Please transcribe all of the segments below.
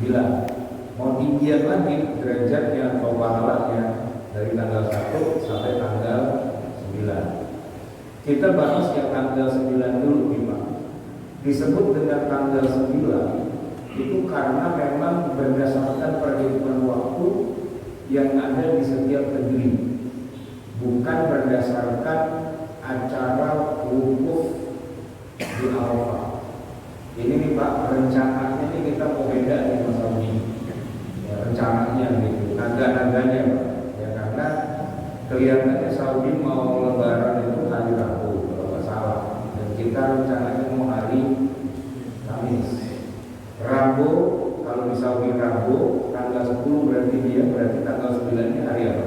9. Mau tinggian lagi derajatnya atau pahalanya dari tanggal 1 sampai tanggal 9. Kita bahas yang tanggal 9 dulu Pak. Disebut dengan tanggal 9 itu karena memang berdasarkan perhitungan waktu yang ada di setiap negeri, bukan berdasarkan acara wukuf di Arafah. Ini nih Pak, rencananya ini kita mau beda di Mas Saudi. Ya, rencananya gitu, naga-naganya Pak. Ya karena kelihatannya Saudi mau lebaran itu hari Rabu kalau nggak salah, dan kita rencananya mau hari Kamis. Rabu, kalau di Saudi Rabu tanggal 10 berarti tanggal 9 ini hari apa?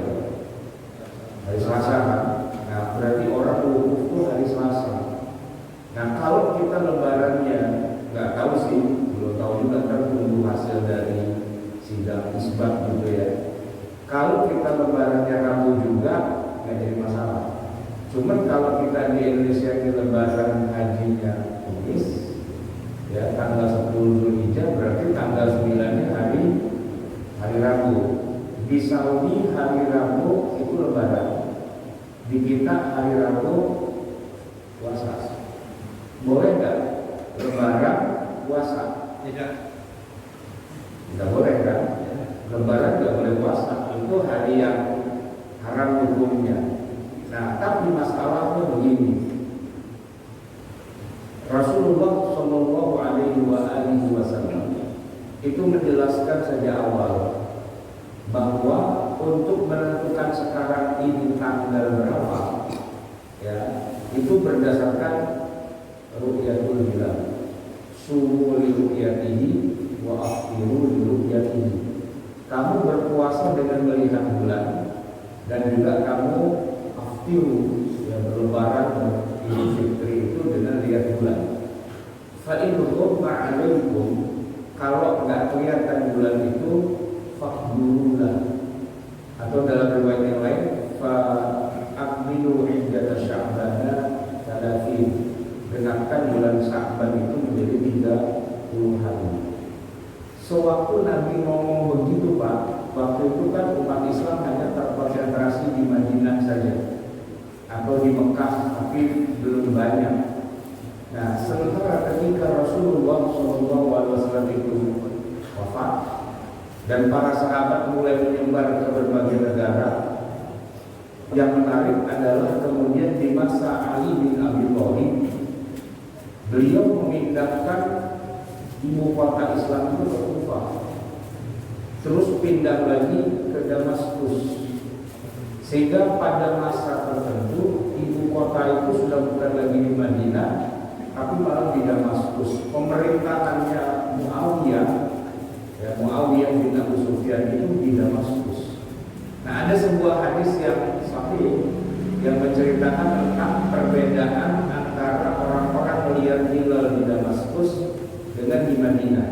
Hari Selasa kan? Nah berarti orang wukuf itu hari Selasa. Nah kalau kita lebarannya nggak tahu sih, belum tahu juga, kan tunggu hasil dari sidang isbat gitu ya. Kalau kita lebarannya Rabu juga nggak jadi masalah. Cuman kalau kita di Indonesia ini lebaran hajinya Kamis, ya tanggal 10 Zulhijjah berarti tanggal 9-nya hari Rabu. Di Saudi hari Rabu itu lebaran. Di kita hari Rabu puasa. Boleh nggak lebaran puasa? Tidak boleh kan? Lebaran nggak boleh puasa. Itu hari yang haram hukumnya. Nah, tapi masalahnya begini. Rasulullah Shallallahu Alaihi Wasallam itu menjelaskan sejak awal bahwa untuk menentukan sekarang ini tanggal berapa, ya itu berdasarkan ru'yatul hilal. Sumu li ru'yatihi wa aftiru li ru'yatihi. Kamu berpuasa dengan melihat bulan, dan juga kamu aftiru, ya berlebaran Idul Fitri itu dengan lihat bulan. Fa in ghumma 'alaikum, kalau enggak kelihatan bulan itu faqdurullah, atau dalam riwayat yang lain fa aqbilu iddata sya'bana 30, genapkan bulan Sya'ban itu menjadi 30 hari. Sewaktu Nabi ngomong begitu Pak, waktu itu kan umat Islam hanya terkonsentrasi di Madinah saja atau di Mekah, tapi belum banyak. Nah, sementara ketika Rasulullah SAW itu wafat dan para sahabat mulai menyebar ke berbagai negara, yang menarik adalah kemudian di masa Ali bin Abi Thalib, beliau memindahkan ibu kota Islam itu ke Kufah, terus pindah lagi ke Damaskus, sehingga pada masa tertentu ibu kota itu sudah bukan lagi di Madinah, tapi malah di Damaskus. Pemerintahannya Muawiyah, ya, Muawiyah bin Abu Sufyan itu di Damaskus. Nah, ada sebuah hadis yang sahih yang menceritakan tentang perbedaan antara orang-orang melihat hilal di Damaskus dengan di Madinah.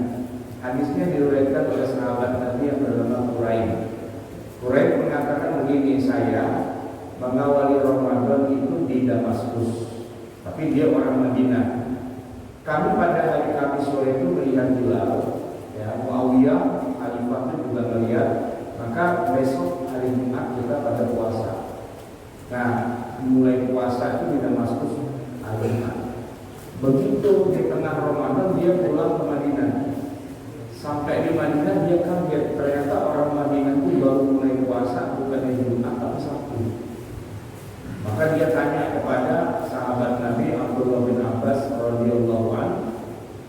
Hadisnya diriwayatkan oleh sahabat Nabi yang bernama Quraib. Quraib mengatakan begini, saya mengawali Ramadan itu di Damaskus, tapi dia orang Madinah. Kami pada hari Kamis sore itu melihat hilal, ya, Muawiyah khalifah itu juga melihat, maka besok hari Jumat kita pada puasa. Nah, mulai puasa itu di Damaskus hari Jumat. Begitu di tengah Ramadan dia pulang ke Madinah. Sampai di Madinah dia kaget, ternyata orang Madinah itu baru mulai puasa bukan di Jumat tapi Sabtu. Maka dia tanya kepada sahabat Nabi Abdullah bin Abbas radhiyallahu anhu,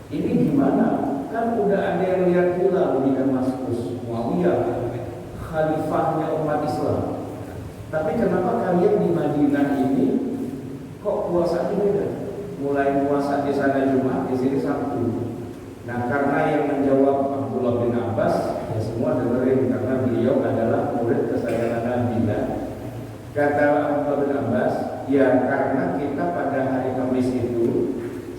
ini gimana? Kan udah ada yang lihat hilal di Damaskus, Muawiyah khalifahnya umat Islam. Tapi kenapa kalian di Madinah ini kok puasanya beda? Mulai puasa di sana Jumat, di sini Sabtu. Nah, karena yang menjawab Abdullah bin Abbas, ya semua dengerin karena beliau adalah murid kesayangan Nabi. Kata Abdullah bin Abbas, ya karena kita pada hari Kamis itu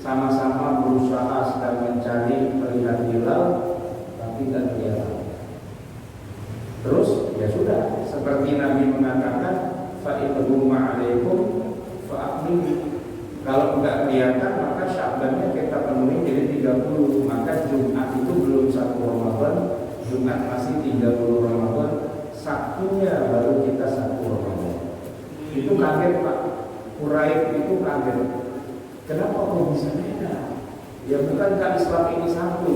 sama-sama berusaha sedang mencari melihat hilal, tapi tidak kelihatan. Terus ya sudah, seperti Nabi mengatakan, fa in ghumma 'alaikum fa aqbilu. Kalau enggak kelihatan maka Sya'bannya kita penuhi jadi 30. Maka Jumat itu belum 1 Ramadan, Jumat masih 30 Ramadan, Sabtunya baru kita 1 Ramadan. Itu kaget Pak, Quraib itu kaget. Kenapa kok bisa beda? Ya bukankah Islam ini satu?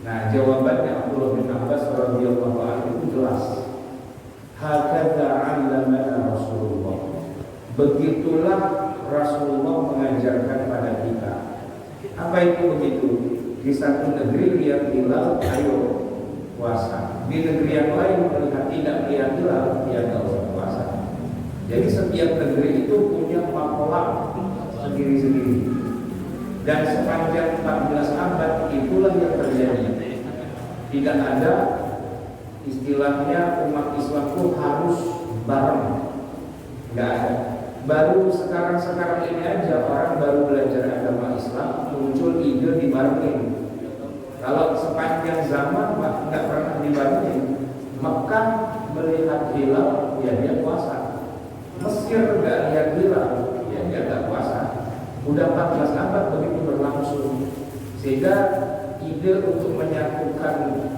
Nah jawabannya Abdullah bin Abbas radhiyallahu anhu itu jelas. Hakadza 'allamana Rasulullah. Begitulah Rasulullah mengajarkan pada kita. Apa itu begitu? Di satu negeri lihat hilal, ayo puasa. Di negeri yang lain melihat tidak lihat hilal, ya nggak usah puasa. Jadi setiap negeri itu punya makolah sendiri-sendiri. Dan sepanjang 14 abad itulah yang terjadi. Tidak ada istilahnya umat Islam itu harus bareng. Nggak ada. Baru sekarang ini aja orang baru belajar agama Islam muncul ide dibarengin. Kalau sepanjang zaman Pak nggak pernah dibarengin. Mekah melihat hilal ya dia puasa. Mesir nggak lihat hilal ya dia nggak puasa. Udah 14 abad begitu berlangsung sehingga ide untuk menyatukan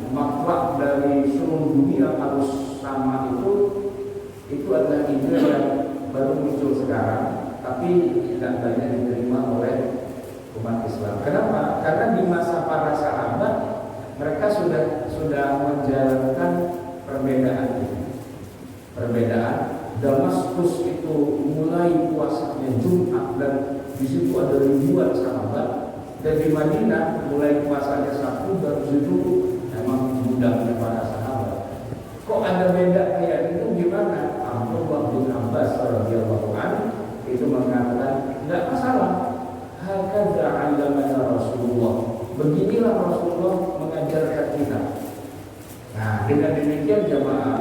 makhluk dari seluruh dunia harus sama itu adalah ide yang baru muncul sekarang, tapi tidak banyak diterima oleh umat Islam. Kenapa? Karena di masa para sahabat mereka sudah menjalankan perbedaan ini. Perbedaan Damaskus itu mulai puasanya Jumat dan di situ ada ribuan sahabat, dan di Madinah mulai puasanya Sabtu dan itu memang budaknya para sahabat. Kok ada beda kayak itu gimana? Abdullah bin Abbas radhiyallahu anhu itu mengatakan tidak masalah. Hakadza 'allamana Rasulullah. Beginilah Rasulullah mengajarkan kita. Nah, dengan demikian jemaah,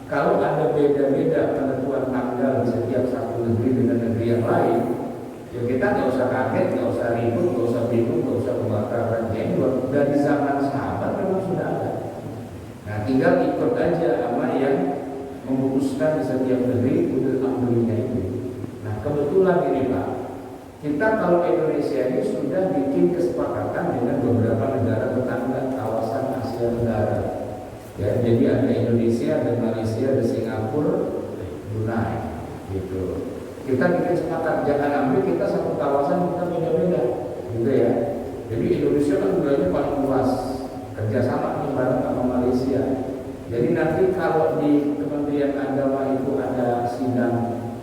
kalau ada beda-beda penentuan tanggal di setiap satu negeri dengan negeri yang lain, ya kita nggak usah kaget, nggak usah ribut, nggak usah bingung, nggak usah kebakaran jenggot. Dari zaman sahabat memang sudah ada. Nah, tinggal ikut aja sama yang memutuskan di setiap negeri untuk ambilnya itu. Nah, kebetulan ini Pak, kita kalau Indonesia ini sudah bikin kesepakatan dengan beberapa negara tetangga kawasan Asia Tenggara. Ya, jadi ada Indonesia, ada Malaysia, ada Singapura, Brunei, gitu. Kita bikin sepakat, jangan ambil kita satu kawasan kita beda-beda, gitu ya. Jadi Indonesia kan wilayahnya paling luas, kerjasama nih bareng sama Malaysia. Jadi nanti kalau di Kementerian Agama itu ada sidang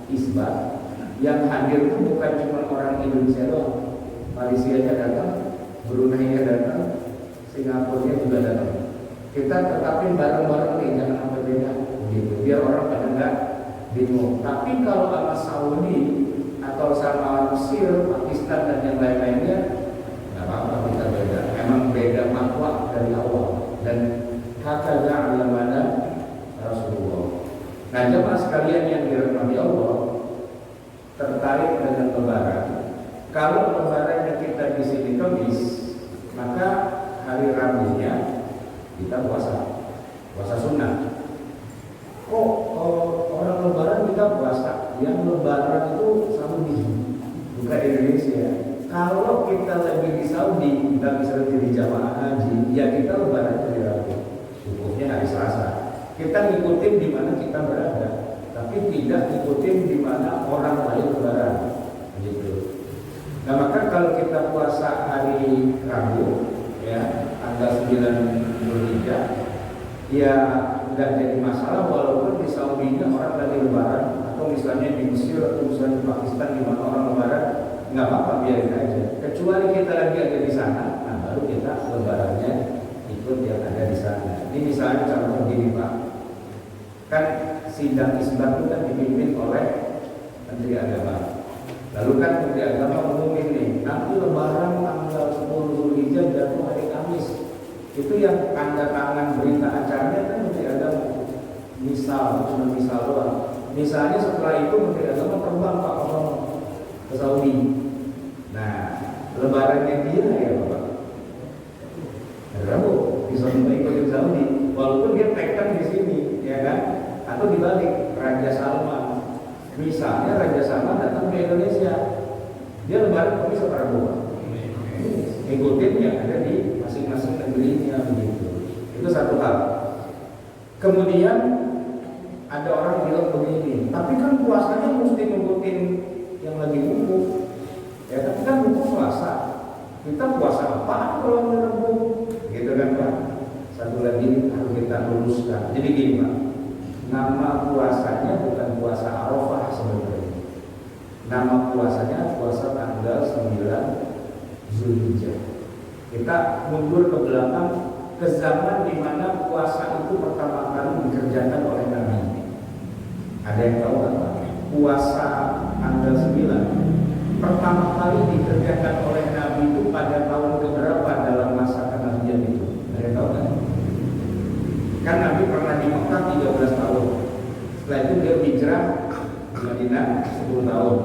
isbat, yang hadir itu bukan cuma orang Indonesia doang, Malaysia-nya datang, Brunei-nya datang, Singapura-nya juga datang. Kita tetapin bareng-bareng nih, jangan sampai beda, gitu. Biar orang pada nggak bingung. Tapi kalau sama Saudi atau sama Mesir, Pakistan dan yang lain-lainnya, nggak apa-apa kita beda. Emang beda makhluk dari awal. Dan hakadza 'allamana Rasulullah. Nah, jemaah sekalian yang dirahmati Allah, tertarik dengan lebaran. Kalau lebarannya kita di sini Kamis, maka hari Rabunya kita puasa sunnah. Kok orang lebaran kita puasa? Yang lebaran itu Saudi, bukan Indonesia. Kalau kita lagi di Saudi, kita bisa di jamaah haji, ya kita lebaran hari Rabu, hukumnya hari Selasa. Kita ngikutin di mana kita berada, tapi tidak ngikutin di mana orang lain lebaran, gitu. Nah, maka kalau kita puasa hari Rabu, ya tanggal 9 Dzulhijjah, ya nggak jadi masalah walaupun di Saudinya orang lagi lebaran, atau misalnya di Mesir atau misalnya di Pakistan di mana orang lebaran, nggak apa-apa, biarin aja. Kecuali kita lagi ada di sana, nah baru kita lebarannya ikut yang ada di sana. Ini misalnya contoh gini Pak, kan sidang isbat itu kan dipimpin oleh Menteri Agama. Lalu kan Menteri Agama ngumumin nih, nanti lebaran tanggal 10 Dzulhijjah jatuh hari Kamis. Itu yang tanda tangan berita acaranya kan Menteri Agama. Cuma misal doang. Misalnya setelah itu Menteri Agama terbang Pak ke Saudi. Nah, lebarannya dia ya Bapak, Rabu bisa mengikuti Saudi, walaupun dia tekan di sini, ya kan? Atau dibalik, Raja Salman, misalnya Raja Salman datang ke Indonesia, dia lebaran Kamis atau Rabu, ikutin yang ada di masing-masing negerinya begitu. Itu satu hal. Kemudian ada orang bilang begini, tapi kan puasanya mesti ngikutin yang lagi wukuf. Ya tapi kan wukuf puasa. Kita puasa apa kalau Rabu? Gitu kan Pak. Satu lagi harus kita luruskan. Jadi gini Pak, nama puasanya bukan puasa Arafah sebenarnya. Nama puasanya puasa tanggal 9 Zulhijjah. Kita mundur ke belakang ke zaman di mana puasa itu pertama kali dikerjakan oleh Nabi. Ada yang tahu nggak? Puasa tanggal 9 pertama kali dikerjakan oleh Nabi itu pada tahun keberapa dalam masa kenabian itu? Ada yang tahu nggak? Kan Nabi pernah di Mekah 13 tahun. Setelah itu dia hijrah ke Madinah 10 tahun.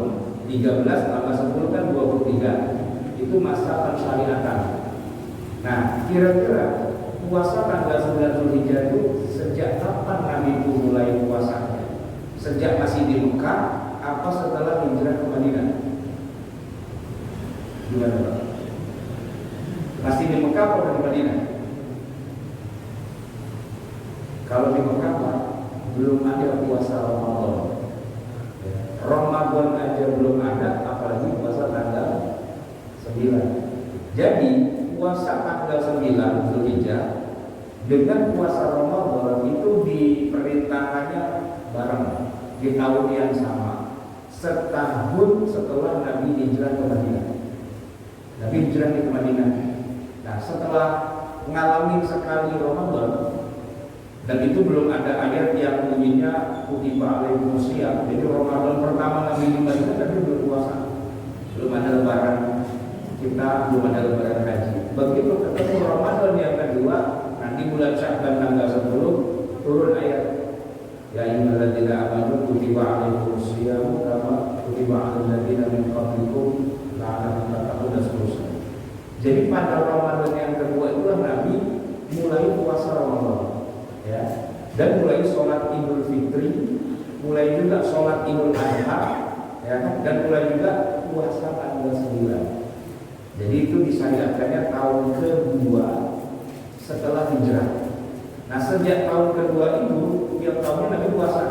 13 tambah 10 kan 23. Itu masa pensyariatan. Nah, kira-kira puasa tanggal 9 Zulhijjah itu sejak kapan Nabi itu mulai puasanya? Sejak masih di Mekah apa setelah hijrah ke Madinah? Gimana Pak? Masih di Mekah atau di Madinah? Kalau di Mekah Pak, belum ada puasa Ramadan. Ramadan aja belum ada, apalagi puasa tanggal 9. Jadi puasa tanggal 9 Zulhijjah dengan puasa Ramadan itu diperintahkannya bareng di tahun yang sama, setahun setelah Nabi hijrah ke Madinah. Nabi hijrah ke Madinah. Nah, setelah mengalami sekali Ramadan, dan itu belum ada ayat yang bunyinya kutiba alaikumusiyam. Jadi Ramadan pertama Nabi di Madinah tapi belum puasa, belum ada lebaran kita, belum ada lebaran haji. Begitu ketemu Ramadan yang kedua, nanti bulan Sya'ban tanggal 10 turun ayat ya ayyuhalladzina amanu kutiba alaikumusiyam kama kutiba alal ladzina min qablikum la'allakum tattaqun dan seterusnya. Jadi pada Ramadan yang kedua itulah Nabi mulai puasa Ramadan, ya, dan mulai sholat Idul Fitri, mulai juga sholat Idul Adha, ya, dan mulai juga puasa tanggal 9. Jadi itu disyariatkannya tahun kedua setelah hijrah. Nah, sejak tahun kedua itu tiap tahunnya Nabi puasa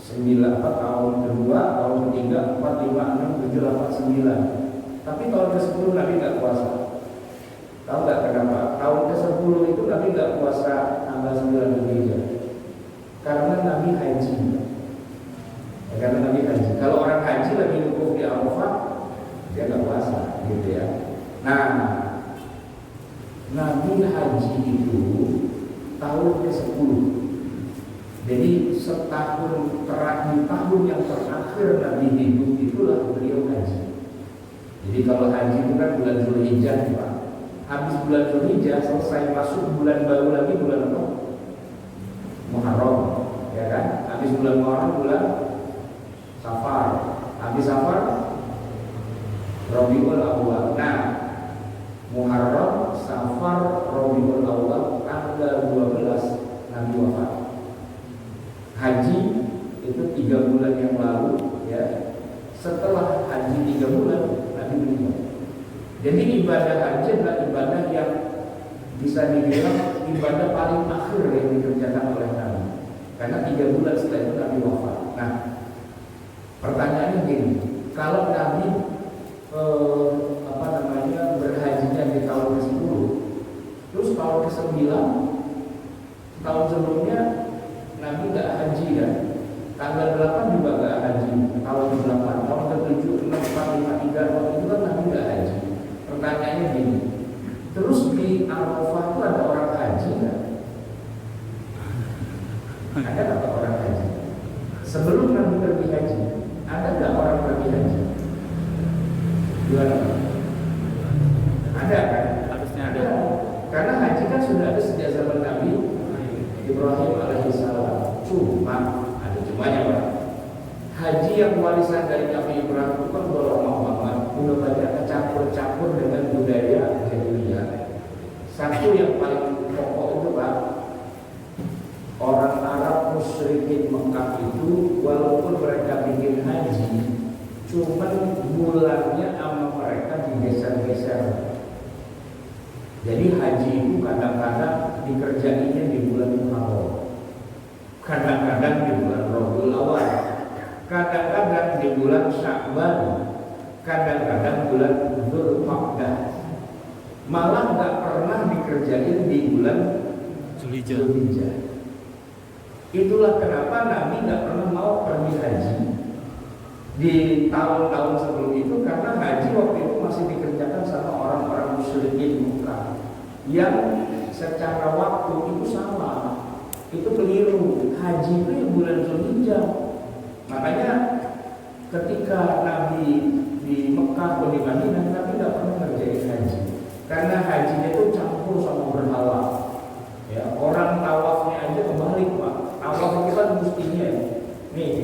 9 tahun kedua, tahun ketiga, 4, 5, 6, 7, 8, 9. Tapi tahun ke-10 Nabi nggak puasa. Tahu nggak kenapa? Tahun ke-10 itu Nabi nggak puasa tanggal 9 Zulhijjah. Karena Nabi haji. Ya, karena Nabi haji. Kalau orang haji lagi wukuf di Arafah, dia nggak puasa, gitu ya. Nah, Nabi haji itu tahun ke-10. Jadi setahun terakhir, tahun yang terakhir Nabi hidup itulah beliau haji. Jadi kalau haji itu kan bulan Zulhijjah, Pak. Habis bulan Zulhijjah selesai masuk bulan baru lagi, bulan apa? Muharram, ya kan? Habis bulan Muharram bulan Safar. Habis Safar Rabiul Awwal. Nah, Muharram, Safar, Rabiul Awwal tanggal 12 Nabi wafat. Haji itu 3 bulan yang lalu, ya. Setelah haji 3 bulan Nabi meninggal. Jadi ibadah haji adalah ibadah yang bisa dibilang ibadah paling akhir yang dikerjakan oleh Nabi. Karena 3 bulan setelah itu Nabi wafat. Nah, pertanyaannya gini, kalau Nabi berhajinya di tahun ke-10, terus tahun ke-9, tahun sebelumnya Nabi nggak haji kan? Tanggal 8 juga nggak haji. Tahun ke-8, tahun ke-7, 6, 4, 5, 3, tahun itu kan Nabi nggak haji. Pertanyaannya gini, terus di Arafah itu ada orang haji nggak? Ada nggak orang haji? Sebelum Nabi pergi haji, ada nggak orang pergi haji? Gimana? Ada kan? Harusnya ada. Karena haji kan sudah ada sejak zaman Nabi Ibrahim alaihissalam. Cuma ada cumanya Pak. Haji yang warisan dari Nabi Ibrahim itu kan lama banget, udah banyak kecampur-campur dengan budaya jahiliyah. Satu yang paling pokok itu Pak, orang Arab musyrikin Mekah itu walaupun mereka bikin haji, cuman bulannya sama mereka digeser-geser. Jadi haji itu kadang-kadang dikerjainnya di bulan Muharram, bulan Sya'ban, kadang-kadang bulan Dzulqa'dah. Malah nggak pernah dikerjain di bulan Dzulhijjah. Itulah kenapa Nabi nggak pernah mau pergi haji di tahun-tahun sebelum itu, karena haji waktu itu masih dikerjakan sama orang-orang musyrikin Mekah yang secara waktu itu sama. Itu keliru. Haji itu di bulan Dzulhijjah. Makanya ketika Nabi di Mekah atau di Madinah, Nabi nggak pernah ngerjain haji, karena hajinya itu campur sama berhala. Ya, orang tawafnya aja kebalik, Pak. Tawaf itu kan mestinya nih,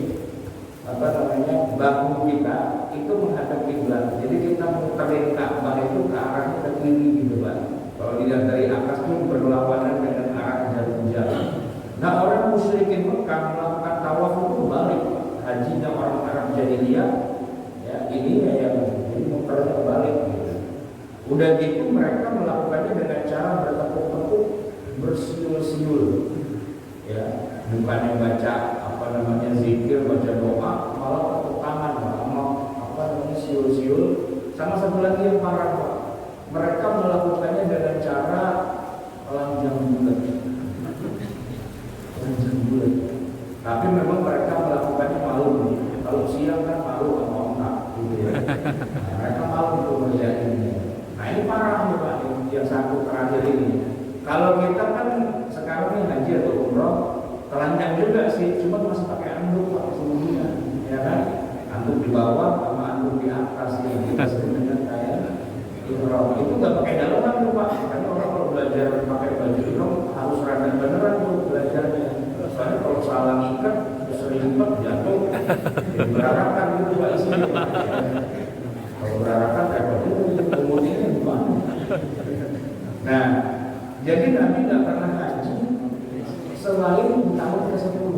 apa namanya, bahu kita itu menghadap kiblat. Jadi kita muterin Ka'bah itu ke arahnya ke kiri gitu, Pak. Kalau dilihat dari atas itu berlawanan dengan arah jarum. Nah, orang musyrikin Mekah melakukan tawaf itu balik. Hajinya orang Arab jahiliyah, ya ini yang jadi muternya balik gitu. Udah gitu mereka melakukannya dengan cara bertekuk-tekuk, bersiul-siul, ya bukannya baca apa namanya zikir, baca doa, malah tepuk tangan, malah apa namanya siul-siul. Sama satu lagi yang parah, Pak, mereka melakukannya dengan cara telanjang bulat. Tapi memang mereka melakukannya malu. Kalau siang kan malu sama orang gitu ya. Nah, mereka malu untuk mengerjakannya. Nah, ini parah nih, Pak, yang satu terakhir ini. Kalau kita kan sekarang nih haji atau umroh telanjang juga sih, cuma masih pakai anduk, Pak, semuanya, ya kan? Anduk di bawah sama anduk di atas ya. Kita sebenarnya kayak ihram. Itu nggak pakai dalaman tuh, Pak. Karena orang kalau belajar pakai baju ihram harus rada beneran tuh belajarnya. Soalnya kalau salah ngikat, sering jatuh, berarakan gitu, Pak, isinya. Kalau berarakan kayak begitu, kemudian gimana? Nah, jadi Nabi nggak pernah haji selain di tahun ke-10,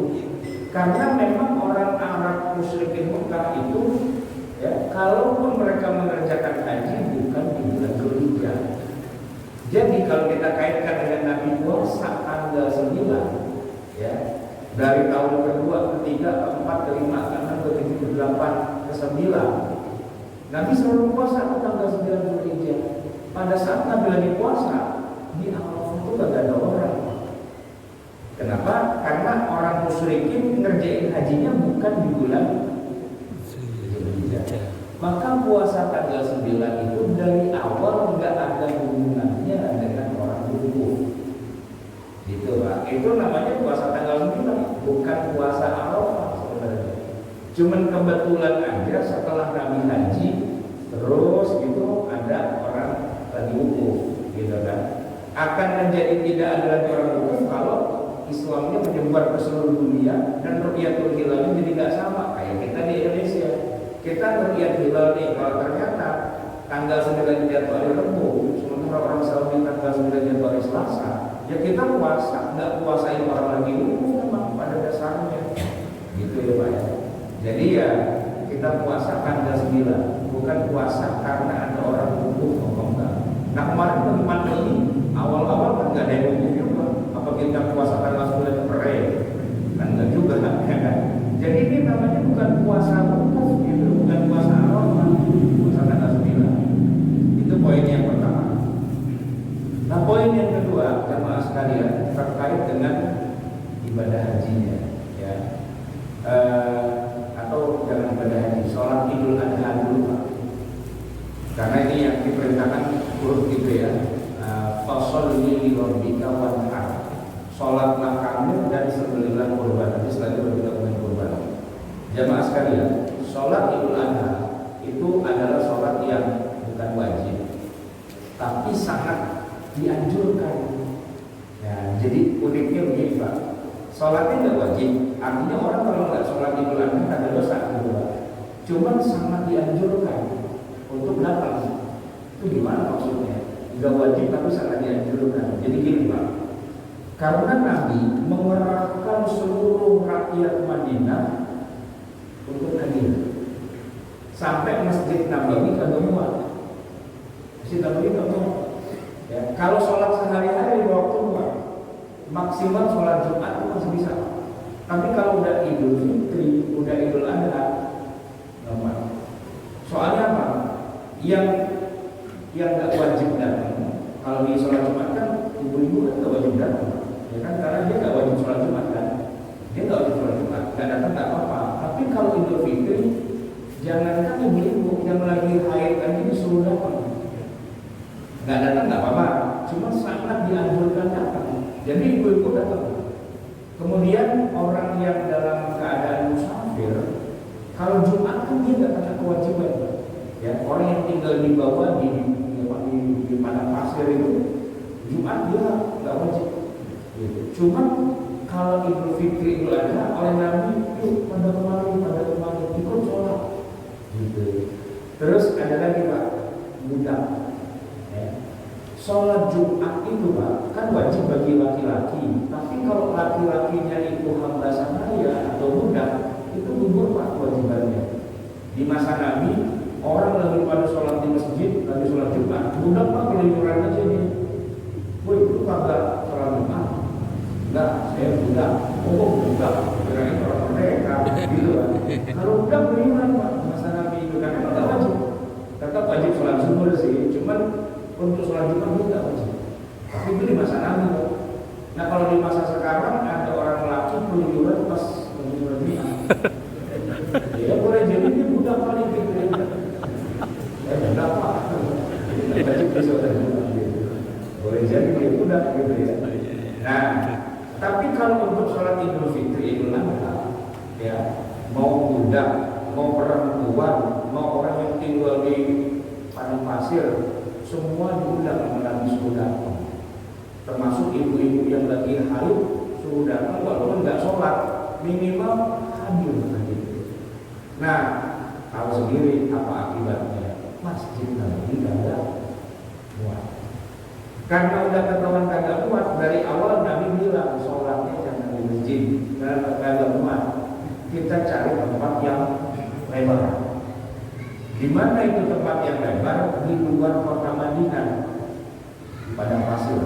karena memang orang Arab musyrikin Mekah itu, ya, kalaupun mereka mengerjakan haji bukan di bulan Dzulhijjah. Jadi kalau kita kaitkan dengan Nabi puasa tanggal 9, ya, dari tahun kedua, ketiga, keempat, kelima, keenam, ketujuh, ke-8, ke-9, Nabi selalu puasa tanggal 9 Dzulhijjah. Pada saat Nabi lagi puasa, di Arafah itu gak ada orang. Kenapa? Karena orang musyrikin ngerjain hajinya bukan di bulan Dzulhijjah. Maka puasa tanggal 9 itu dari awal nggak ada hubungannya dengan orang hukum. Gitu, Pak. Itu namanya puasa tanggal 9, bukan puasa Arafah sebenarnya. Cuman kebetulan aja setelah Nabi haji terus itu ada orang lagi wukuf, gitu kan. Akan menjadi tidak ada lagi orang wukuf kalau Islamnya menyebar ke seluruh dunia dan ru'yatul hilalnya jadi nggak sama kayak kita di Indonesia. Kita ru'yat hilal nih, kalau ternyata tanggal 9 jatuh hari Rabu, sementara orang Saudi tanggal 9 jatuh hari Selasa, ya kita puasa, nggak puasain orang lagi wukuf memang pada dasarnya, gitu ya, Pak. Jadi ya kita puasa tanggal 9, bukan puasa karena ada orang wukuf atau enggak. Nah, kemarin waktu pandemi awal-awal kan nggak ada yang wukuf juga. Apa kita puasa tanggal 9 pere? Kan nggak juga, kan? Jadi ini namanya bukan puasa wukuf, gitu, bukan puasa Arafah, puasa tanggal 9. Itu poin yang pertama. Nah, poin yang kedua, jemaah sekalian, terkait dengan ibadah hajinya, ya, atau jangan ibadah haji, sholat Idul Adha dulu, Pak. Karena ini yang diperintahkan huruf itu ya, fasholli li rabbika wanhar. Sholatlah kamu dan sembelihlah kurban. Nanti setelah itu kita dengan kurban. Jemaah sekalian, sholat Idul Adha itu adalah sholat yang bukan wajib, tapi sangat dianjurkan. Ya, jadi uniknya begini, Pak. Sholatnya nggak wajib, artinya orang kalau nggak sholat Idul Adha ada dosa, gitu, Pak. Cuman sangat dianjurkan untuk datang. Itu gimana maksudnya? Nggak wajib tapi sangat dianjurkan. Jadi gini, Pak. Karena Nabi mengerahkan seluruh rakyat Madinah untuk hadir. Sampai Masjid Nabawi kagak muat. Masjid Nabawi kagak muat. Ya, kalau sholat sehari-hari di waktu luar, maksimal sholat Jumat itu masih bisa. Tapi kalau udah Idul Fitri, udah Idul Adha, Nggak. Soalnya apa? Yang nggak wajib datang. Kalau di sholat Jumat kan ibu-ibu kan nggak wajib datang, ya kan? Karena dia nggak wajib sholat Jumat kan, dia nggak wajib sholat Jumat, nggak datang nggak apa-apa. Tapi kalau Idul Fitri, jangankan ibu-ibu yang lagi haid aja disuruh datang, nggak datang nggak apa-apa, cuma sangat dianjurkan datang. Jadi ibu-ibu datang. Kemudian orang yang dalam keadaan musafir, kalau Jumat kan dia nggak kena kewajiban, ya. Orang yang tinggal di bawah di padang pasir itu Jumat dia nggak wajib. Gitu. Cuma kalau Idul Fitri Idul Adha oleh Nabi, yuk pada kemarin ikut sholat. Gitu. Terus ada lagi Pak, budak. Ya. Sholat Jumat itu Pak kan wajib bagi laki-laki, tapi kalau laki-lakinya itu hamba sahaya atau budak, itu gugur Pak kewajibannya. Di masa Nabi, orang lagi pada sholat di masjid, lagi sholat Jumat, budak Pak keluyuran aja nih. Woi, itu kagak sholat Jumat? Enggak, saya budak. Oh, budak. Kirain orang merdeka, gitu kan. Kalau budak keluyuran Pak, di masa Nabi itu kan emang nggak wajib. Tetap wajib sholat zuhur sih, cuman untuk sholat Jumat itu nggak wajib. Tapi itu di masa Nabi Pak. Nah kalau di masa sekarang ada orang laki keluyuran pas lagi sholat Jumat. Ya boleh jadi dia budak paling gitu ya. Budak Pak. Wajib di sholat Jumat gitu. Boleh jadi dia budak gitu ya. Nah, tapi kalau untuk sholat Idul Fitri Idul Adha, ya mau budak, mau perempuan, mau orang yang tinggal di padang pasir, semua diundang sama Nabi suruh datang. Termasuk ibu-ibu yang lagi haid suruh datang, walaupun nggak sholat, minimal hadir gitu. Nah, tahu sendiri apa akibatnya? Masjid Nabi kagak muat. Karena udah ketahuan kagak muat, dari awal Nabi bilang sholatnya jangan di masjid, karena kagak muat. Kita cari tempat yang lebar. Di mana itu tempat yang lebar? Di luar kota Madinah, di padang pasir.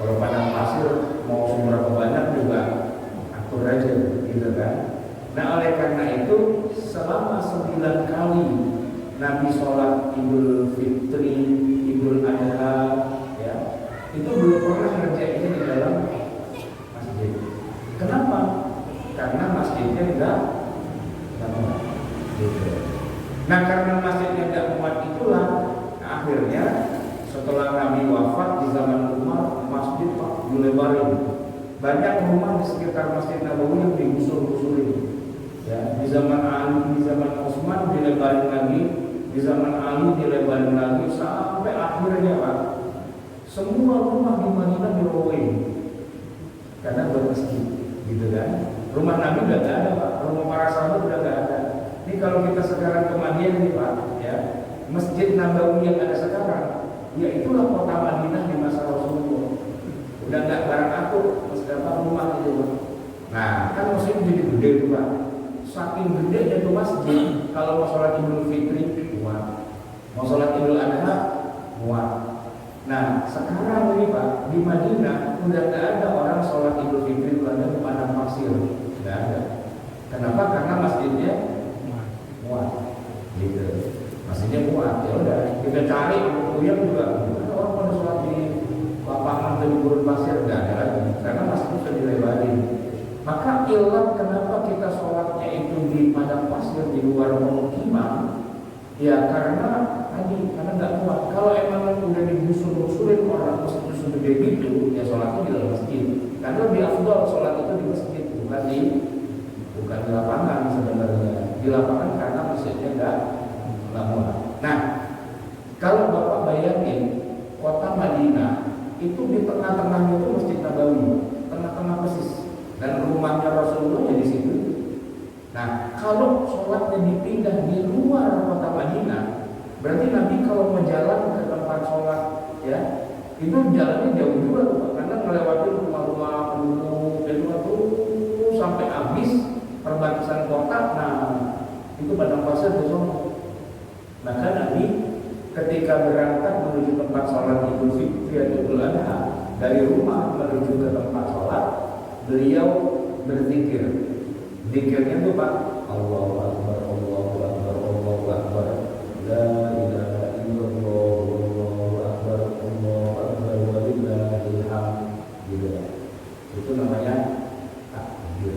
Kalau padang pasir mau seberapa banyak juga atur aja, gitu kan? Nah oleh karena itu selama 9 kali Nabi sholat Idul Fitri, Idul Adha, ya, itu belum pernah ngerjainnya di dalam masjid. Kenapa? Karena masjidnya enggak muat. Gitu. Nah karena masjidnya enggak muat itulah, akhirnya setelah Nabi wafat di zaman Umar, masjid Pak dilebarin. Banyak rumah di sekitar Masjid Nabawi yang digusur-gusurin. Ya, di zaman Ali, di zaman Utsman dilebarin lagi, di zaman Ali dilebarin lagi, sampai akhirnya Pak, semua rumah di Madinah dirobohin karena buat masjid, gitu kan? Rumah Nabi udah gak ada Pak, rumah para sahabat udah gak ada. Ini kalau kita sekarang ke Madinah nih Pak, ya, Masjid Nabawi yang ada sekarang, ya itulah kota Madinah di masa Rasulullah. Udah gak barang aku, rumah itu Pak. Nah, kan masjid jadi gede tuh Pak. Saking gede itu masjid, kalau mau sholat Idul Fitri muat, mau sholat Idul Adha muat. Nah sekarang ini Pak, di Madinah udah gak ada orang sholat Idul Fitri Idul Adha di padang pasir, nggak ada. Kenapa? Karena masjidnya muat, gitu. Masjidnya muat, ya udah kita cari yang juga. Orang pada sholat di lapangan atau di gurun pasir nggak ada lagi, karena masjid sudah dilebarin. Maka ilat kenapa kita sholatnya itu di padang pasir di luar pemukiman, ya karena nggak muat. Kalau emang udah digusur-gusurin orang masjid segede gitu, ya sholatnya di dalam masjid. Karena lebih afdal sholat itu di masjid, bukan di lapangan sebenarnya. Di lapangan karena masjidnya nggak muat. Nah, kalau Bapak bayangin kota Madinah itu di tengah-tengahnya itu Masjid Nabawi, tengah-tengah persis. Dan rumahnya Rasulullah di situ. Nah, kalau sholatnya dipindah di luar kota Madinah, berarti Nabi kalau mau jalan ke tempat sholat, ya, itu jalannya jauh juga tuh, karena melewati rumah-rumah penduduk itu sampai habis perbatasan kota. Nah, itu padang pasir di sana. Maka Nabi ketika berangkat menuju tempat sholat Idul Fitri atau Idul Adha, dari rumah menuju ke tempat sholat, beliau berzikir. Zikirnya itu Pak, Allahu Akbar, Allahu Akbar, Allahu Akbar, la ilaha illallah, Allahu Akbar, Allahu Akbar, walillahil hamd. Gitu ya. Itu namanya takbir.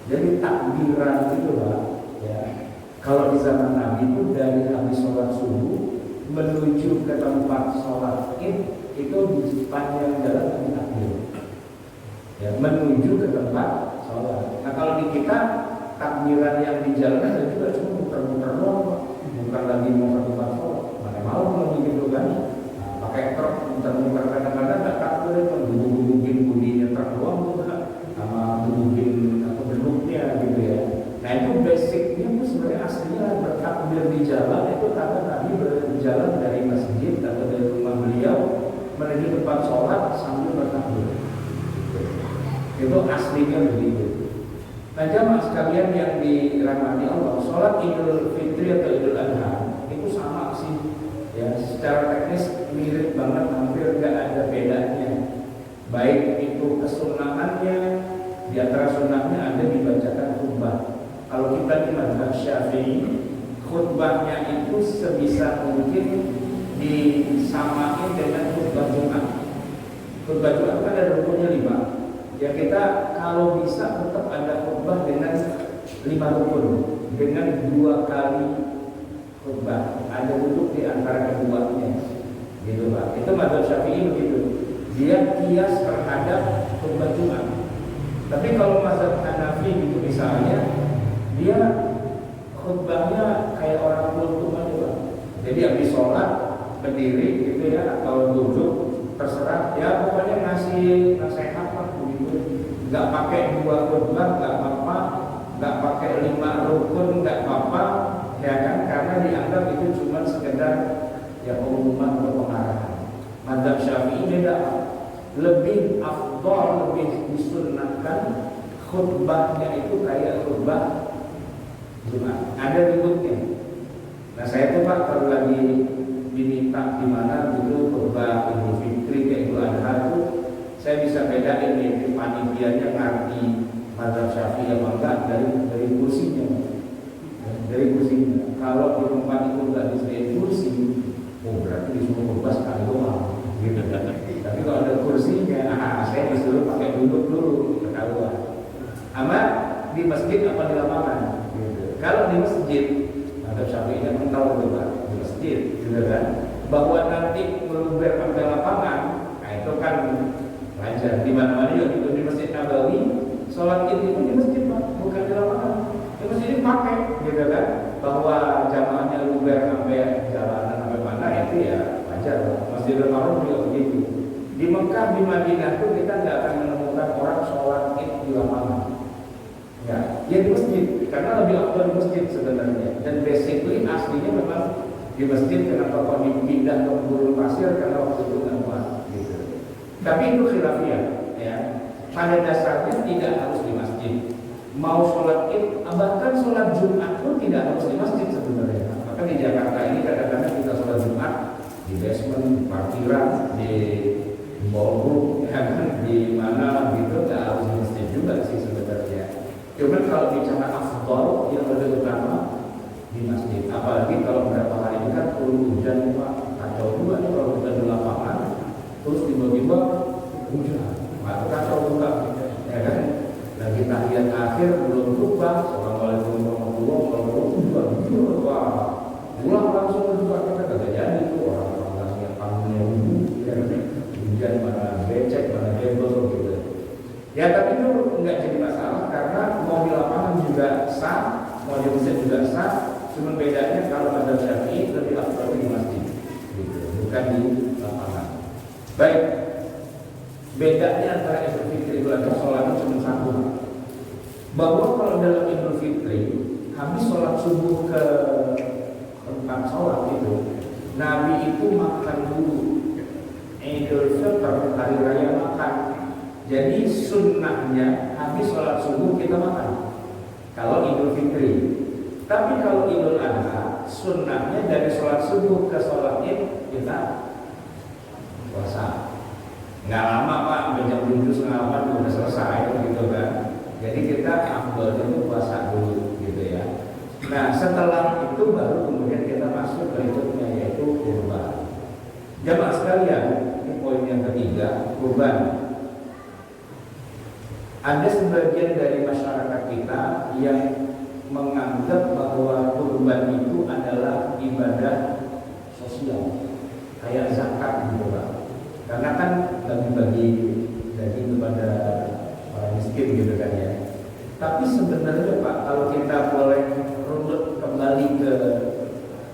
Jadi takbiran itu Pak, ya. Kalau di zaman Nabi itu dari habis sholat subuh menuju ke tempat sholat Id itu di sepanjang jalan Nabi takbir. Ya, menuju ke tempat sholat. Nah kalau di kita takbiran yang di jalan ada juga cuma muter-muter doang, bukan lagi mau ke tempat sholat. Mana mau begitu kan? Nah, pakai truk muter-muter kadang-kadang nggak takbir itu mungkin bunyinya truk doang juga, sama mungkin atau bentuknya gitu ya. Nah itu basicnya itu sebenarnya aslinya bertakbir di jalan itu karena Nabi berjalan dari masjid atau dari rumah beliau menuju tempat sholat sambil bertakbir. Itu aslinya begitu. Nah jamaah sekalian yang dirahmati Allah, sholat Idul Fitri atau Idul Adha itu sama sih, ya secara teknis mirip banget, hampir nggak ada bedanya. Baik itu kesunnahannya, di antara sunnahnya ada dibacakan khutbah. Kalau kita di mazhab Syafi'i, khutbahnya itu sebisa mungkin disamain dengan khutbah Jumat. Khutbah Jumat kan ada rukunnya 5. Ya kita kalau bisa tetap ada khutbah dengan 5 rukun, dengan 2 kali khutbah, ada duduk di antara keduanya, gitu Pak. Itu mazhab Syafi'i begitu. Dia kias terhadap khutbah Jumat. Tapi kalau mazhab Hanafi gitu misalnya, dia khutbahnya kayak orang kultum aja Pak. Jadi habis sholat berdiri gitu ya atau duduk terserah, ya pokoknya ngasih nasihat lah begitu. Nggak pakai 2 khutbah nggak apa-apa, nggak pakai 5 rukun nggak apa-apa, ya kan? Karena dianggap itu cuma sekedar ya pengumuman atau pengarahan. Mazhab Syafi'i beda, lebih afdal, lebih disunnahkan khutbahnya itu kayak khutbah Jumat, ada duduknya. Nah saya tuh Pak kalau lagi diminta di mana gitu khutbah Idul Fitri kayak Idul Adha itu saya bisa bedain nih panitianya ngerti mazhab Syafi'i apa enggak dari kursinya. Dari kursinya. Kalau di tempat itu nggak disediain kursi, oh berarti disuruh khutbah sekali doang. Gitu. Tapi kalau ada kursinya, saya disuruh pakai duduk dulu ketahuan. Ama di masjid apa di lapangan? Gitu. Kalau di masjid, mazhab Syafi'i yang tahu itu Pak, di masjid, gitu kan? Bahwa nanti meluber sampai lapangan, nah itu kan wajar. Di mana-mana juga gitu. Di Masjid Nabawi, sholat Id itu di masjid Pak, bukan di lapangan. Di masjid dipakai, gitu kan? Bahwa jamaahnya luber sampai jalanan sampai mana itu ya wajar. Masjidil Haram juga begitu. Di Mekah, di Madinah itu kita nggak akan menemukan orang sholat Id di lapangan. Ya di masjid, karena lebih afdal di masjid sebenarnya. Dan basically aslinya memang di masjid. Kenapa kok dipindah ke gurun pasir? Karena waktu itu nggak muat gitu. Tapi itu khilafiyah ya. Pada dasarnya tidak harus di masjid. Mau sholat Id, bahkan sholat Jumat pun tidak harus di masjid sebenarnya. Maka di Jakarta ini kadang-kadang kita sholat Jumat di basement, di parkiran, di ballroom, ya kan, di mana gitu, nggak harus di masjid juga sih sebenarnya. Cuman kalau bicara afdal yang lebih utama di masjid, apalagi kalau beberapa hari ini kan turun hujan Pak, kacau juga nih kalau kita di lapangan, terus tiba-tiba hujan, kacau juga, ya kan? Lagi tahiyat akhir belum khutbah, assalamualaikum warahmatullahi wabarakatuh, hujan, wah, pulang langsung juga kita kagak jadi tuh orang-orang nggak siap panggungnya ya kan? Hujan mana becek, mana jebol gitu. Ya tapi itu nggak jadi masalah karena mau di lapangan juga sah, mau di masjid juga sah. Cuma bedanya kalau mazhab Syafi'i lebih afdal di masjid, gitu, bukan di lapangan. Baik, bedanya antara Idul Fitri Idul Adha sholatnya cuma satu. Bahwa kalau dalam Idul Fitri habis sholat subuh ke tempat sholat itu, Nabi itu makan dulu. Idul Fitri hari raya makan. Jadi sunnahnya habis sholat subuh kita makan. Kalau Idul Fitri. Tapi kalau Idul Adha sunnahnya dari sholat subuh ke sholat Id kita puasa. Nggak lama Pak, jam 7 setengah 8 udah selesai gitu kan. Jadi kita afdalnya itu puasa dulu gitu ya. setelah itu baru kemudian kita masuk berikutnya yaitu kurban. Jamaah sekalian, ini poin yang ketiga, kurban. Ada sebagian dari masyarakat kita yang menganggap bahwa kurban itu adalah ibadah sosial, kayak zakat gitu Pak. Karena kan bagi-bagi daging kepada orang miskin gitu kan ya. Tapi sebenarnya Pak, kalau kita boleh runut kembali ke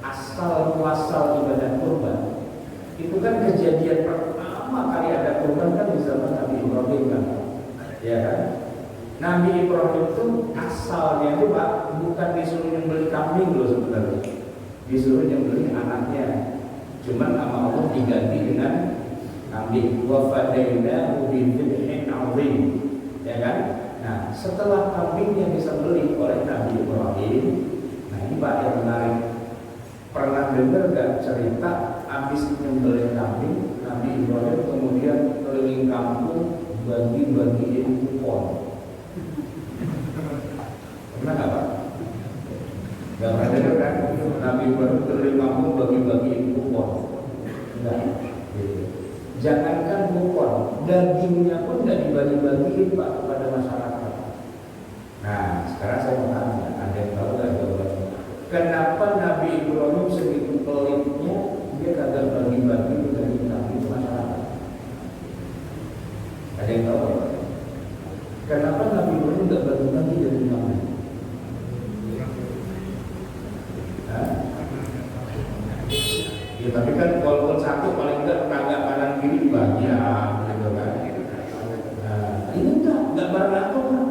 asal muasal ibadah kurban, itu kan kejadian pertama kali ada kurban kan di zaman Nabi Ibrahim kan, ya kan? Nabi Ibrahim itu asalnya itu Pak bukan disuruh nyembelih kambing loh sebenarnya, disuruh nyembelih anaknya. Cuman sama Allah diganti dengan kambing. Wa fadainahu bidzibhin 'adzim, ya kan? Nah, setelah kambing yang disembelih oleh Nabi Ibrahim, nah ini Pak yang menarik. Pernah dengar gak cerita habis nyembelih kambing, Nabi Ibrahim kemudian keliling kampung bagi-bagiin kupon? Pernah gak Pak? Gak pernah dengar kan? Nabi Ibrahim keliling kampung bagi-bagiin kupon. Enggak. Jangankan kupon, dagingnya pun gak dibagi-bagiin Pak kepada masyarakat. Nah, sekarang saya mau tanya, ada yang tahu gak jawabannya? Kenapa Nabi Ibrahim segitu pelitnya dia kagak bagi-bagi daging kambing ke masyarakat? Ada yang tahu? Kenapa Nabi Ibrahim gak bagi-bagi daging kambing? Ya tapi kan walaupun satu paling enggak kagak kanan kiri banyak gitu kan. Nah, ini enggak beratur kan?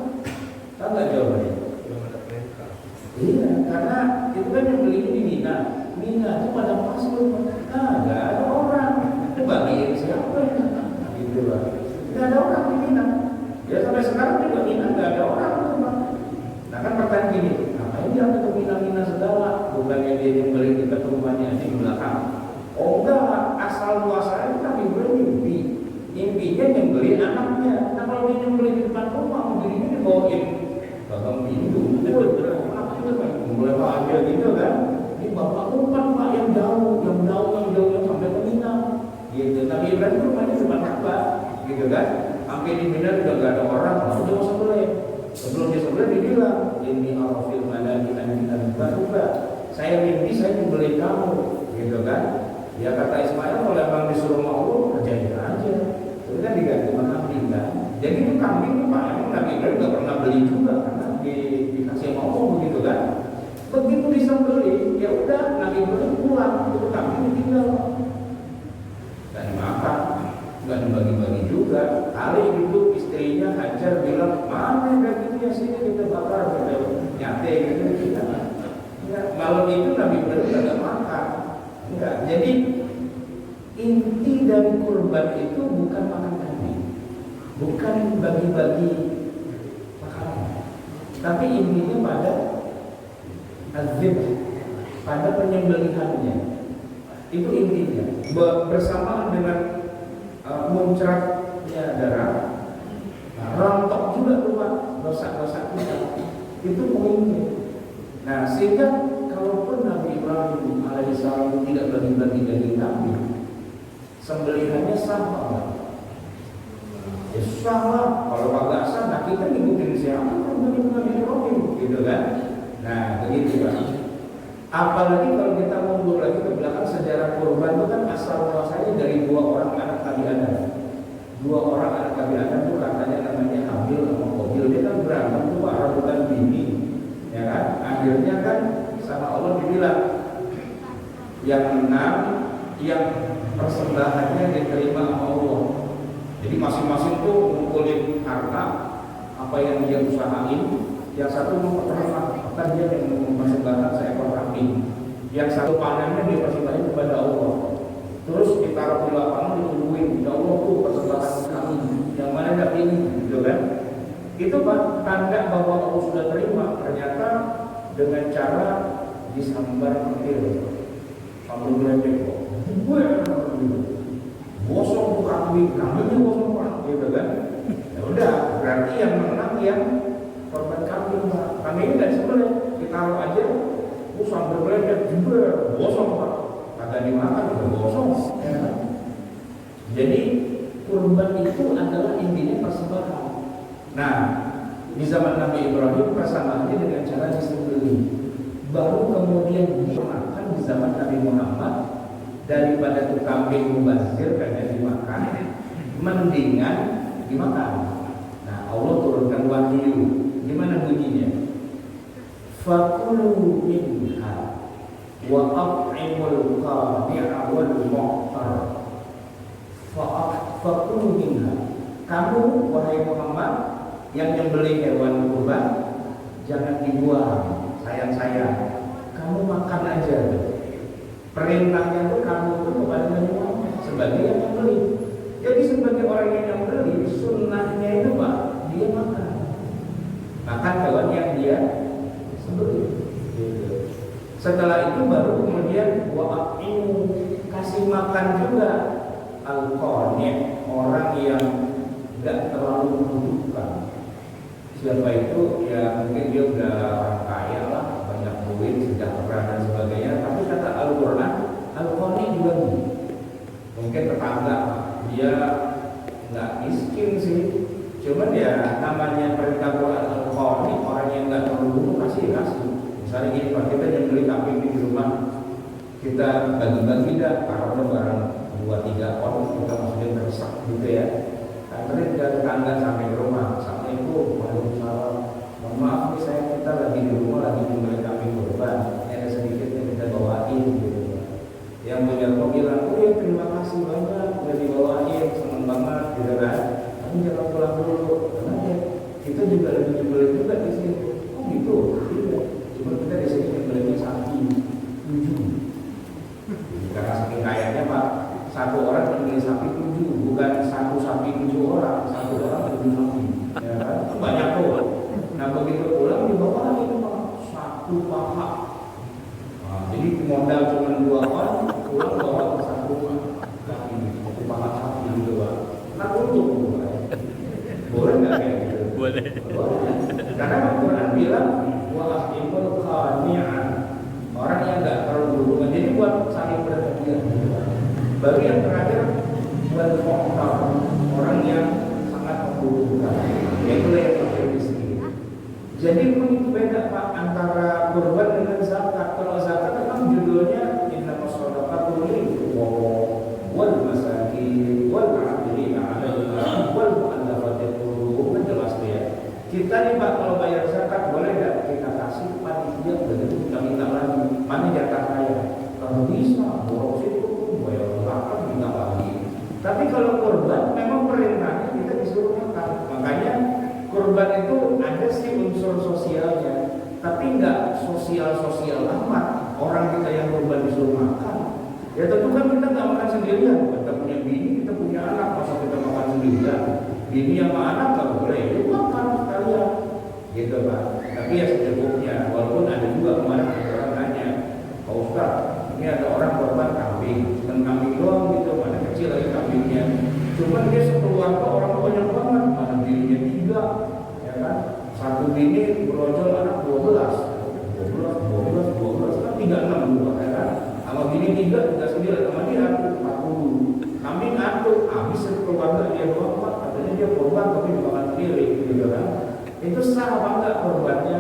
Tahu nggak jawabannya? Iya, karena itu kan yang beli di Mina. Mina itu pada pasir, nggak ada orang. Itu bagiin siapa ya? Gitu lah. Nggak ada orang di Mina. Ya sampai sekarang juga Mina nggak ada orang tuh Pak. Nah kan pertanyaan gini, ngapain dia ke Mina segala? Bukannya dia yang beli dekat rumahnya di belakang? Oh enggak, asal muasalnya itu Nabi Ibrahim mimpi. Mimpinya nyembelih anaknya. Nah kalau dia nyembelih di depan rumah, dirinya dibawain bagang pintu. Mulai bahagia gitu kan. Ini bapak umpan Pak yang jauh yang sampai ke Mina. Gitu. Nabi Ibrahim rumahnya cuma Ka'bah, gitu kan. Sampai di Mina udah gak ada orang, lalu dia mau sembelih. Sebelum dia sembelih dia bilang, ini arafil manami an-baruka. Saya mimpi saya nyembelih kamu, gitu kan. Ya kata Ismail kalau emang disuruh sama Allah kerjain aja. Itu kan diganti sama kambing kan. Jadi itu kambing itu Pak emang Nabi Ibrahim nggak pernah beli juga karena dikasih sama Allah begitu kan. Begitu disembelih ya udah Nabi Ibrahim pulang itu kambing ditinggal. Nggak dimakan, nggak dibagi-bagi juga. Kali itu istrinya Hajar bilang mana dagingnya sini kita bakar kita nyate gitu kita. Ya, malam itu Nabi Ibrahim nggak makan. Enggak. Jadi inti dari kurban itu bukan makan kambing, bukan bagi-bagi makanan, tapi intinya pada azib, pada penyembelihannya. Itu intinya. Bersamaan dengan muncratnya darah, rontok juga keluar dosa-dosa kita. Itu poinnya. Nah, sehingga kalaupun Nabi Ibrahim alaihissalam tidak bagi-bagi daging kambing, sembelihannya sama. Ya sama. Kalau kagak sah, nah kita ngikutin siapa? Nabi Ibrahim, gitu kan? Nah, begitu Pak. Apalagi kalau kita mundur lagi ke belakang sejarah kurban itu kan asal muasalnya dari dua orang anak Nabi Adam. Dua orang anak Nabi Adam itu katanya namanya Habil sama Qabil. Dia kan berantem tuh Pak, rebutan bini, ya kan? Akhirnya kan sama Allah dibilang yang menang, yang persembahannya diterima sama Allah. Jadi masing-masing tuh ngumpulin harta apa yang dia usahain. Yang satu mempersembahkan dia yang mempersembahkan seekor kambing. Yang satu panennya dia persembahkan kepada Allah. Terus ditaruh di lapangan ditungguin, ya Allah tuh persembahan kami. Yang mana enggak ini, gitu kan? Itu Pak tanda bahwa Allah sudah terima. Ternyata dengan cara disambar petir, sambil geledek kok, bosong tuh kambingnya bosong Pak, gitu kan? Ya udah, berarti yang menang yang korban kambing Pak. Kambingnya nggak disembelih, ditaruh aja sambil meledek juga gosong Pak, kagak dimakan juga gosong. Ya kan? Jadi kurban itu adalah intinya persembahan. Nah, di zaman Nabi Ibrahim persembahnya dengan cara disembelih, baru kemudian dimakan di zaman Nabi Muhammad. Daripada tuh kambing mubazir kagak dimakan, mendingan dimakan. Nah, Allah turunkan wahyu. Gimana bunyinya? Fakulu minha wa at'imul qani'a wal mu'tar. Fakulu minha. Kamu wahai Muhammad yang nyembelih hewan kurban, jangan dibuang, sayang-sayang. Kamu makan aja. Perintahnya itu kamu itu kepada Nabi Muhammad sebagai yang membeli. Jadi sebagai orang yang membeli, sunnahnya itu Pak, dia makan hewan yang dia sembelih. Setelah itu baru kemudian wa'a'imu, kasih makan juga al-qani', orang yang tidak terlalu membutuhkan. Siapa itu? Ya mungkin dia udah orang kaya lah, banyak duit, sejahtera dan sebagainya. Tapi kata Al-Quran, al-qani' juga mungkin tetangga, dia nggak miskin sih, cuman ya namanya perintah Quran al-qani', orang yang nggak terlalu butuh kasih. Misalnya gini Pak, kita yang beli kambing di rumah, kita bagi-bagi dah, taruhnya barang 2-3 on, kita masukin tersak gitu ya. Nanti tetangga sampai ke rumah, Assalamualaikum, waalaikumsalam, mohon maaf nih saya, kita lagi di rumah lagi membeli kambing kurban, ini ada sedikit yang kita bawain gitu. Yang punya rumah bilang, oh ya terima kasih banyak udah dibawain, seneng banget gitu kan. Tapi jangan pulang dulu, karena ya kita juga lagi nyembelih juga di sini. Oh gitu, iya. Cuma kita di sini nyembelihnya sapi 7. Karena saking kayanya Pak, satu orang nyembelih sapi 7, bukan satu sapi 7 orang, satu orang 7 sapi. Ya kan? Banyak tuh. Nah begitu pulang dibawain Pak, satu paha. Nah, jadi modal cuma 2 orang, pulang bawa satu paha sapi gitu Pak. Nah untung boleh nggak kayak gitu? Boleh. Karena Al-Quran bilang wa'ahimul qani'an, orang yang nggak terlalu berhubungan. Jadi buat saling berhadiah. Baru yang terakhir buat mu'tar, orang yang sangat membutuhkan, yaitu yang pakai miskin. Jadi itu beda Pak antara kurban dengan zakat. Kalau zakat memang judulnya innamas shadaqatu lil-fuqara wal masakin wal 'amilina 'alaiha wal mu'allafati qulubuhum, jelas ya. Kita nih Pak kalau bayar zakat boleh nggak kita kasih panitia, begitu kita minta lagi, mana jatah saya? Kalau bisa, boros itu bayar zakat minta lagi. Tapi kalau kurban memang perintahnya kita disuruh makan. Makanya kurban itu ada sih unsur sosialnya, tapi nggak sosial amat. Orang kita yang kurban disuruh makan, ya tentu kan kita nggak makan sendirian. Kita punya bini, kita punya anak, masa kita makan sendirian? Bini sama anak nggak boleh, itu makan sekalian, gitu Pak. Tapi ya secukupnya. Walaupun ada juga kemarin orang nanya, Pak Ustaz, ini ada orang korban kambing, cuma kambing doang gitu, mana kecil lagi kambingnya. Cuman dia sekeluarga orang banyak banget, mana bininya 3, ya kan? Satu bini berojol anak 12 kan 36 dua, ya kan? Sama bini 3 juga 9, sama dia 40. Kambing atuh, habis sekeluarga dia doang Pak, katanya dia korban tapi dimakan sendiri, gitu kan? Itu sah apa enggak korbannya?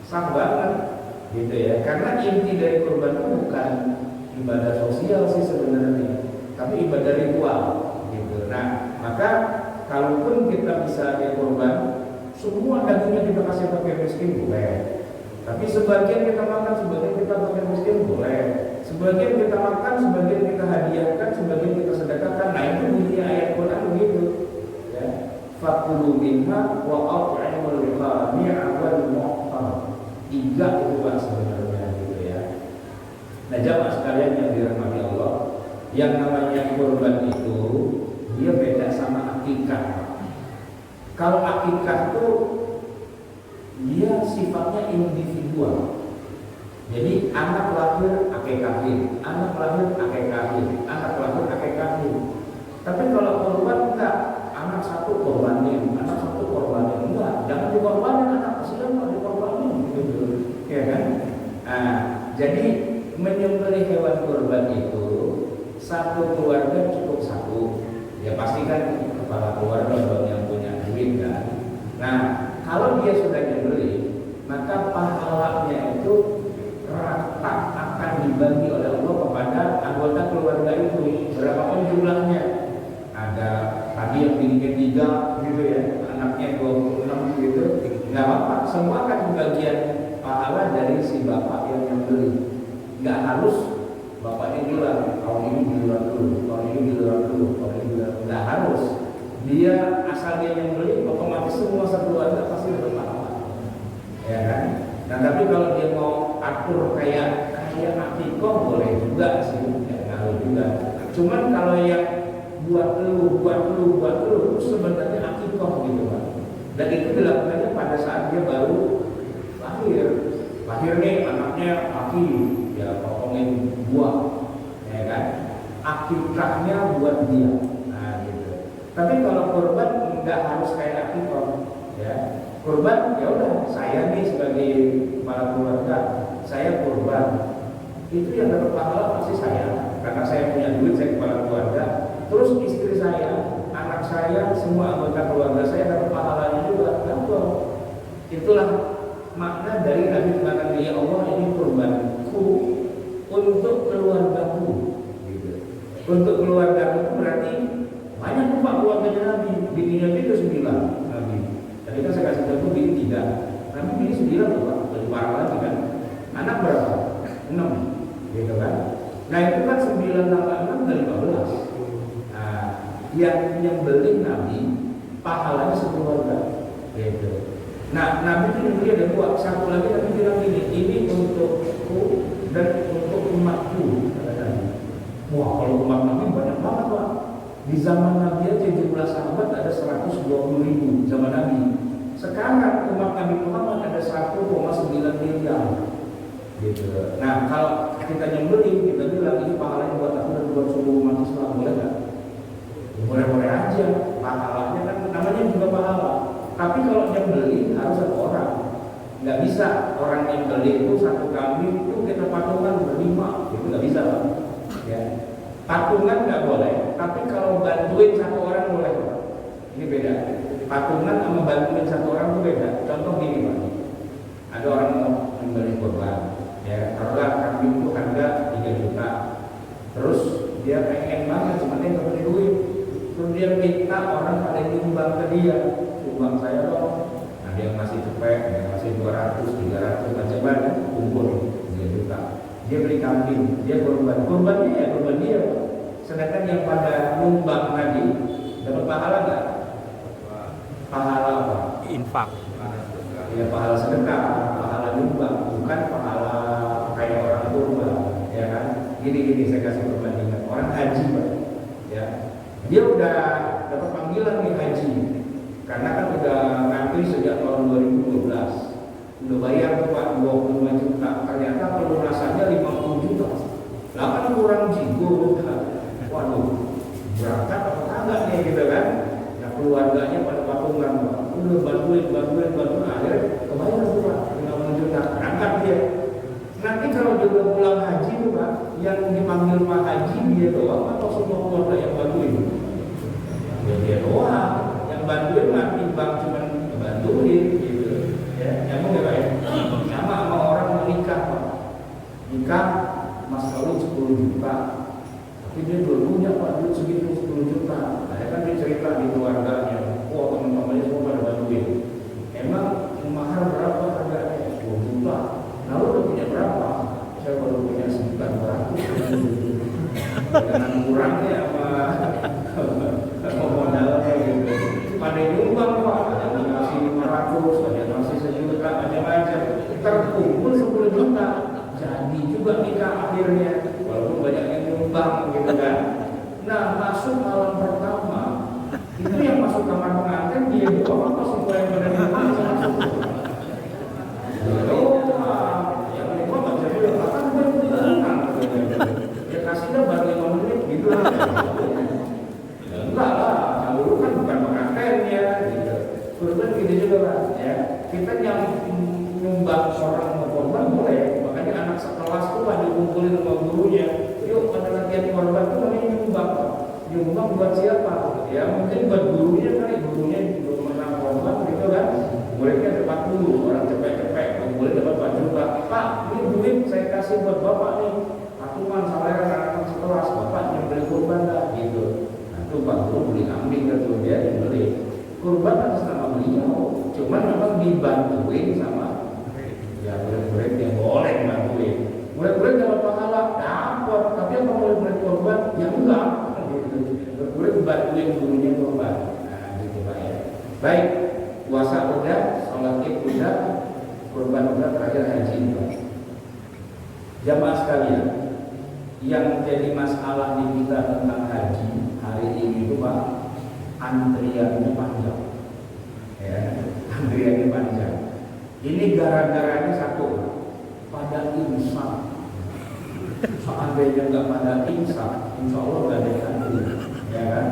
Sah banget, gitu ya. Karena inti dari korban itu bukan ibadah sosial sih sebenarnya, tapi ibadah ritual, gitu. Nah, maka kalaupun kita bisa ada korban, semua dagingnya kita kasih pakai miskin boleh. Tapi sebagian kita makan, sebagian kita pakai miskin boleh. Sebagian kita makan, sebagian kita hadiahkan, sebagian kita sedekahkan. Nah itu bunyi ayat Quran begitu. Ya. Fakulu minha wa at'imul qani'a wal mu'tar. 3 itu Pak sebenarnya gitu ya. Nah jamaah sekalian yang dirahmati Allah, yang namanya kurban itu dia beda sama akikah. Kalau akikah itu dia sifatnya individual. Jadi anak lahir akikahin, anak lahir akikahin, anak lahir akikahin. Tapi kalau korban enggak, anak satu korbanin, anak satu korbanin, enggak, jangan dikorbanin anak, kasihan mau dikorbanin gitu, ya kan? jadi menyembelih hewan kurban itu satu keluarga cukup satu. Ya pasti kan kepala keluarga dong yang punya duit kan. Nah, kalau dia sudah nyembelih, maka pahalanya itu rata akan dibagi oleh Allah kepada anggota keluarga itu, berapapun jumlahnya. Ada tadi yang bininya 3 gitu ya, anaknya 26 gitu, nggak apa-apa, semua akan bagian pahala dari si bapak yang nyembelih. Nggak harus bapaknya bilang tahun ini giliran dulu, tahun ini giliran dulu, tahun ini giliran dulu. Nggak harus. Dia asal dia nyembelih, otomatis semua keluarga pasti berpahala, ya kan? Nah tapi kalau dia mau atur kayak akikoh boleh juga sih, ya ngaruh juga. Cuman kalau yang buat lu itu sebenarnya akikoh gitu kan. Dan itu dilakukannya pada saat dia baru lahir nih anaknya laki, ya potongin buah, ya kan? Akikahnya buat dia. Nah gitu. Tapi kalau kurban nggak harus kayak akikoh, ya. Kurban ya udah, saya nih sebagai kepala keluarga, saya kurban. Itu yang dapat pahala pasti saya, karena saya punya duit, saya kepala keluarga. Terus istri saya, anak saya, semua anggota keluarga saya dapat pahalanya juga. Gampang. Itulah makna dari Nabi mengatakan, ya Allah ini kurbanku untuk keluargaku. Gitu. Untuk keluargaku itu berarti banyak tuh Pak keluarganya Nabi. Bininya itu 9 Nabi. Tadi kan saya kasih tahu bini 3, Nabi bini 9 tuh Pak. Lebih parah lagi kan. Anak berapa? 6, gitu kan. Nah itu kan 9 tambah 6 dari 15. Yang nyembelih Nabi pahalanya sekeluarga, gitu. Nah Nabi itu nyembelih ada 2, satu lagi Nabi bilang ini untukku dan untuk umatku, kata Nabi. Wah kalau umat Nabi banyak banget Pak. Di zaman Nabi aja jumlah sahabat ada 120.000 zaman Nabi. Sekarang umat Nabi Muhammad ada 1,9 miliar, gitu. Nah kalau kita nyembelih, kita bilang ini pahalanya buat aku dan buat seluruh umat Islam, boleh nggak? Boleh-boleh aja, pahalanya kan namanya juga pahala. Tapi kalau nyembelih harus satu orang, nggak bisa orang nyembelih itu satu kambing itu kita patungan berlima, itu nggak bisa Pak. Ya. Patungan nggak boleh, tapi kalau bantuin satu orang boleh Pak. Ini beda. Patungan sama bantuin satu orang itu beda. Contoh gini Pak, ada orang mau nyembelih kurban, ya taruhlah kambing itu harga 3 juta, terus dia pengen banget, cuma dia nggak punya duit. Terus dia minta orang pada nyumbang ke dia, sumbang saya dong. Nah dia masih cepet, dia masih 200, 300 macam-macam, kumpul 3 juta. Dia beli kambing, dia kurbannya ya kurban dia. Sedangkan yang pada nyumbang tadi dapat pahala nggak? Pahala apa? Infak. Ya pahala sedekah, pahala nyumbang, bukan pahala kayak orang kurban, ya kan? Gini saya kasih perbandingan. Orang haji Pak, ya. Dia udah dapat panggilan nih haji, karena kan udah ngantri sejak tahun 2012, udah bayar tuh Pak 25 juta, ternyata pelunasannya 50 juta. Lah kan kurang jigo, waduh, berangkat apa kagak nih gitu kan? Nah keluarganya pada patungan Pak, udah bantuin, akhirnya kebayar tuh Pak 50 juta, berangkat dia. Nanti kalau juga pulang haji tuh Pak, yang dipanggil Pak Haji dia doang atau semua keluarga yang bantuin? Ya dia doang, yang bantuin mah timbang cuma bantuin gitu. Ya, nyambung ya Pak ya? Sama orang mau nikah Pak. Nikah mas kawin 10 juta. Tapi dia belum punya Pak duit segitu 10 juta. Nah, kan dia cerita di keluarganya, wah teman-temannya semua pada bantuin. Emang mahar berapa harganya? 10 juta. Nah lu udah punya berapa? Saya baru punya 900. Dengan kurangnya sama modalnya gitu. Pada nyumbang Pak, ada yang ngasih 500, ada yang ngasih 1 juta, macam-macam. Terkumpul 10 juta. Jadi juga nikah akhirnya, walaupun banyak yang nyumbang gitu kan. Nah masuk malam pertama, itu yang masuk kamar pengantin dia doang atau semua yang pada nyumbang masuk. Ya kasihnya baru 5 menit gitu lah. Ya, enggak lah, yang dulu kan bukan pengantinnya gitu. Kurban gitu juga Pak ya. Kita yang nyumbang orang mau korban boleh, Makanya anak sekelas tuh ada kumpulin sama gurunya, yuk pada latihan korban tuh namanya nyumbang. Nyumbang buat siapa? Ya mungkin buat gurunya kali, gurunya belum pernah korban gitu kan. Muridnya dapat dulu, orang cepet-cepet, murid dapat 4 juta. Pak, ini duit saya kasih buat bapak nih. Patungan saya anak sekelas, bapak yang beli korban dah gitu. Nah itu Pak Guru beli kambing gitu, dia beli kurban atas nama beliau, cuman memang dibantuin sama ya murid-murid yang boleh bantuin. Murid-murid dapat pahala, dapat, tapi apa murid-murid korban? Ya enggak. Murid bantuin gurunya korban. Nah gitu Pak ya. Baik, puasa udah, sholat id udah, kurban udah, terakhir haji udah. Jamaah sekalian, yang jadi masalah di kita tentang haji hari ini itu Pak, antriannya panjang, ya, antriannya panjang. Ini gara-garanya satu, pada imsak. Seandainya nggak pada imsak, insya Allah nggak ada antri, ya kan?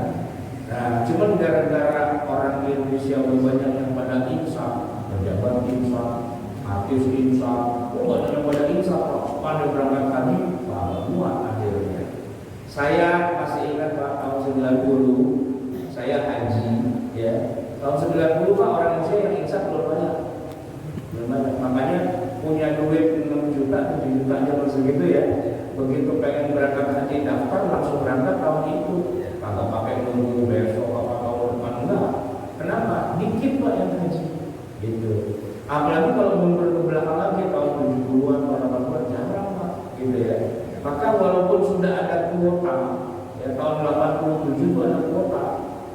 Nah, cuman gara-gara orang Indonesia banyak yang pada imsak, pejabat imsak, artis imsak, banyak yang pada imsak, pada berangkat haji, muat akhirnya. Saya masih ingat Pak, tahun 90 saya haji, ya. Tahun 90 Pak, orang Indonesia yang imsak belum banyak. Makanya punya duit 6 juta, 7 juta aja segitu ya. Begitu pengen berangkat haji daftar langsung berangkat tahun itu. Kalau pakai nunggu besok apa tahun depan enggak. Kenapa? Dikit Pak yang haji. Gitu. Apalagi kalau mundur ke belakang lagi tahun 70-an atau 80-an jarang Pak, gitu ya. Maka walaupun sudah ada kuota, ya tahun 87 itu ada kuota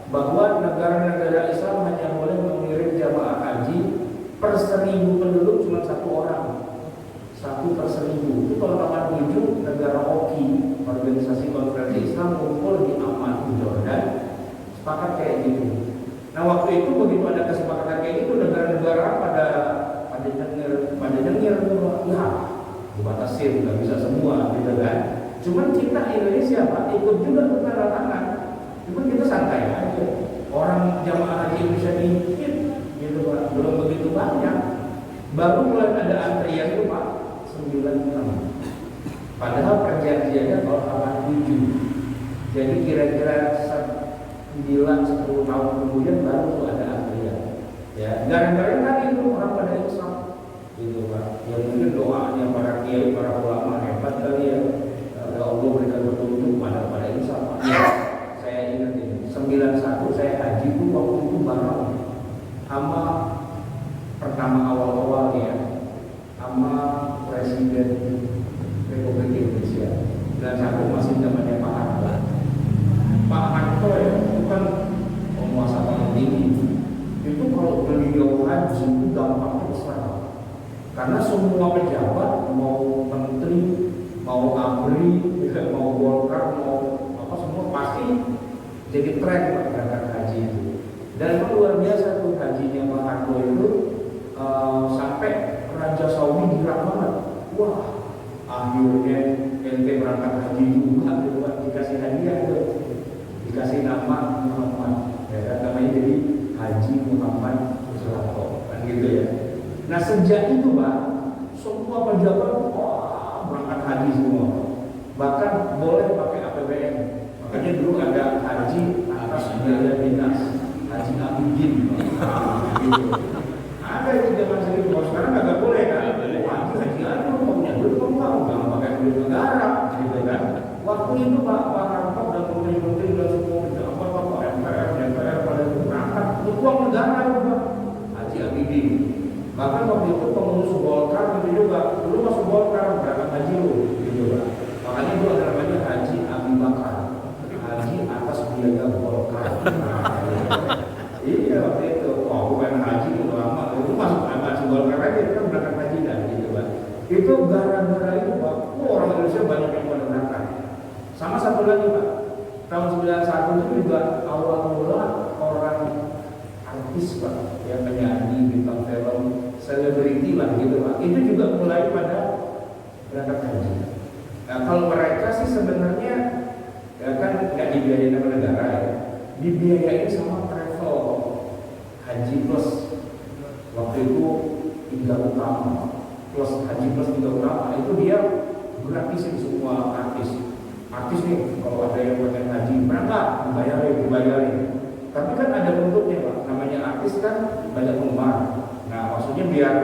bahwa negara-negara Islam hanya boleh mengirim jamaah haji per 1000 penduduk cuma 1 orang, 1 per 1000. Itu kalau 87 negara OKI, Organisasi Konferensi Islam, kumpul di Amman, Jordan, sepakat kayak gitu. Nah waktu itu begitu ada kesepakatan kayak gitu, negara-negara pada nyengir ya dibatasin, nggak bisa semua gitu kan. Cuman kita Indonesia Pak ikut juga tanda tangan. Cuman kita santai aja. Orang jamaah haji Indonesia dikit gitu Pak, belum begitu banyak. Baru mulai ada antrian itu Pak 9 tahun. Padahal perjanjiannya kalau 87. Jadi kira-kira 9-10 tahun kemudian baru tuh ada antrian. Ya, gara-gara tadi itu orang pada Islam gitu Pak. Ya mungkin doanya para kiai, para ulama hebat kali ya. Allah berikan petunjuk pada Islam. Ya, saya ingat ini 91 saya haji itu waktu itu bareng sama pertama awal-awal ya sama Presiden Republik Indonesia dan satu masih namanya Pak Harto. Pak Harto ya itu kan penguasa paling tinggi. Itu kalau beliau haji itu gampangnya besar karena semua pejabat mau menteri, mau ABRI, mau Golkar, mau apa semua pasti jadi tren berangkat haji itu. Dan itu luar biasa tuh hajinya Pak Harto itu sampai Raja Saudi girang banget. Wah, akhirnya ente berangkat haji juga gitu kan, dikasih hadiah tuh, dikasih nama Muhammad, ya kan namanya jadi Haji Muhammad Soeharto kan gitu ya. Nah sejak itu Pak, semua pejabat berangkat haji semua, bahkan boleh pakai APBN. Makanya dulu ada haji atas biaya dinas, haji abidin, gitu. Ada itu zaman segitu, kalau sekarang nggak boleh kan? Haji aja mau punya duit mau nggak pakai duit negara, gitu kan? Waktu itu Pak Harto dan menteri-menteri dan semua pejabat Pak MPR pada itu berangkat, itu uang negara itu Pak, haji abidin. Bahkan waktu itu pengurus Golkar itu juga, dulu masuk Golkar berangkat haji gitu Pak. Makanya itu ada namanya Haji Abi Bakar, haji atas biaya Golkar. Iya waktu itu, bukan haji itu lama, itu masuk haji Golkar aja, itu kan berangkat haji dan gitu Pak. Itu gara-gara itu Pak, orang Indonesia banyak yang mau berangkat. Sama satu lagi Pak, tahun 91 itu juga awal mula orang artis Pak, yang penyanyi, bintang film, selebriti lah gitu Pak, itu juga mulai pada berangkat haji. Nah kalau mereka sih sebenarnya ya kan nggak dibiayain sama negara ya, dibiayain sama travel Haji Plus. Waktu itu Tiga Utama, plus haji plus juga berapa, itu dia gratisin semua artis nih, kalau ada yang pengen haji berangkat dibayarin. Tapi kan ada bentuknya Pak, namanya artis kan banyak penggemar. Nah maksudnya biar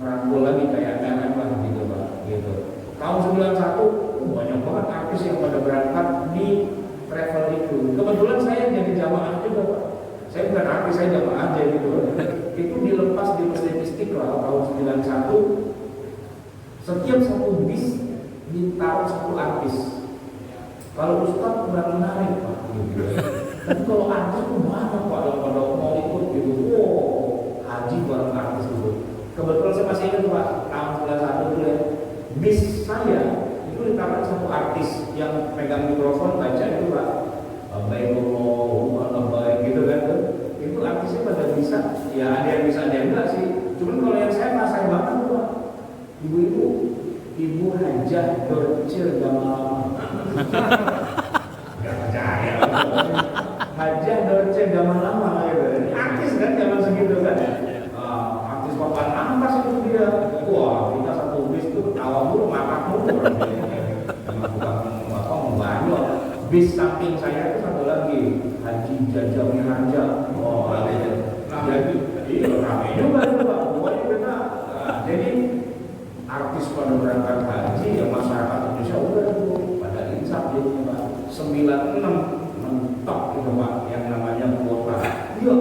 merangkul lagi kayak MLM lah gitu Pak, gitu. Tahun 91 banyak banget artis yang pada berangkat di travel itu. Kebetulan saya jadi jamaah juga Pak. Saya bukan artis, saya jamaah aja gitu. Itu dilepas di Masjid Istiqlal tahun 91. Setiap satu bis ditaruh satu artis. Kalau Ustaz kurang menarik Pak gitu. Tapi kalau artis tuh banyak Pak, pada mau ikut gitu. Wow, haji bareng artis itu. Kebetulan saya masih ingat Pak, tahun 91 itu ya, bis saya itu ditaruh satu artis yang pegang mikrofon baca itu Pak. Baik baik gitu kan tuh. Itu artisnya pada bisa, ya ada yang bisa ada yang enggak sih. Cuman kalau yang saya ngerasain banget tuh Pak, ibu Hajah Dorce Gamalama. Gak percaya. Hajah Dorce Gamalama gitu. Ini artis kan zaman segitu kan. Artis papan atas itu dia. Wah, kita satu bis tuh tawa mulu, makan mulu. Bukan banyak. Bis samping saya itu satu lagi, Haji Jajawi Raja. Oh, jadi ramai juga itu Pak. Pokoknya kita, jadi artis pada berangkat haji yang masyarakat Indonesia udah pada insaf jadi Pak. 96 mentok itu Pak yang namanya kuota. Iya,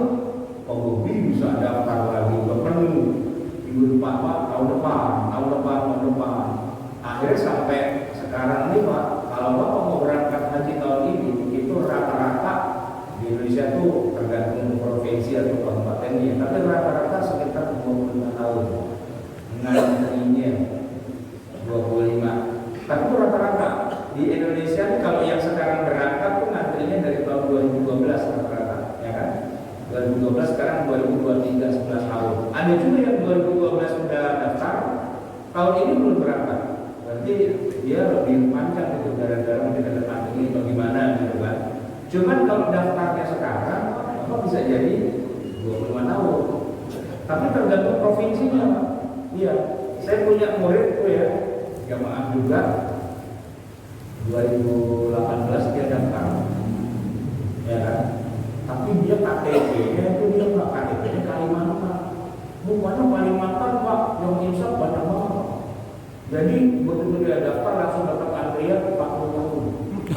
penghobi bisa daftar lagi ke penuh. Minggu depan Pak, tahun depan. Akhirnya sampai sekarang ini Pak, kalau Bapak mau berangkat haji tahun ini, itu rata-rata di Indonesia tuh tergantung provinsi atau kabupatennya, tapi rata-rata sekitar 25 tahun. Ngantrinya 25. Tapi itu rata-rata di Indonesia kalau yang sekarang berangkat tuh ngantrinya dari tahun 2012 rata-rata, ya kan? 2012 sekarang 2023 11 tahun. Ada juga yang 2012 sudah daftar, tahun ini belum berangkat. Berarti dia lebih panjang gitu gara-gara mungkin ada pandemi atau gimana gitu kan. Cuman kalau daftarnya sekarang apa bisa jadi 25 tahun. Tapi tergantung provinsinya Pak. Iya, saya punya murid tuh ya, jamaah juga 2018 dia daftar. Ya kan? Tapi dia KTP-nya itu dia nggak KTP-nya Kalimantan. Bukannya Kalimantan Pak, yang insaf banyak banget. Jadi begitu dia daftar langsung dapat antrian 40 tahun. 40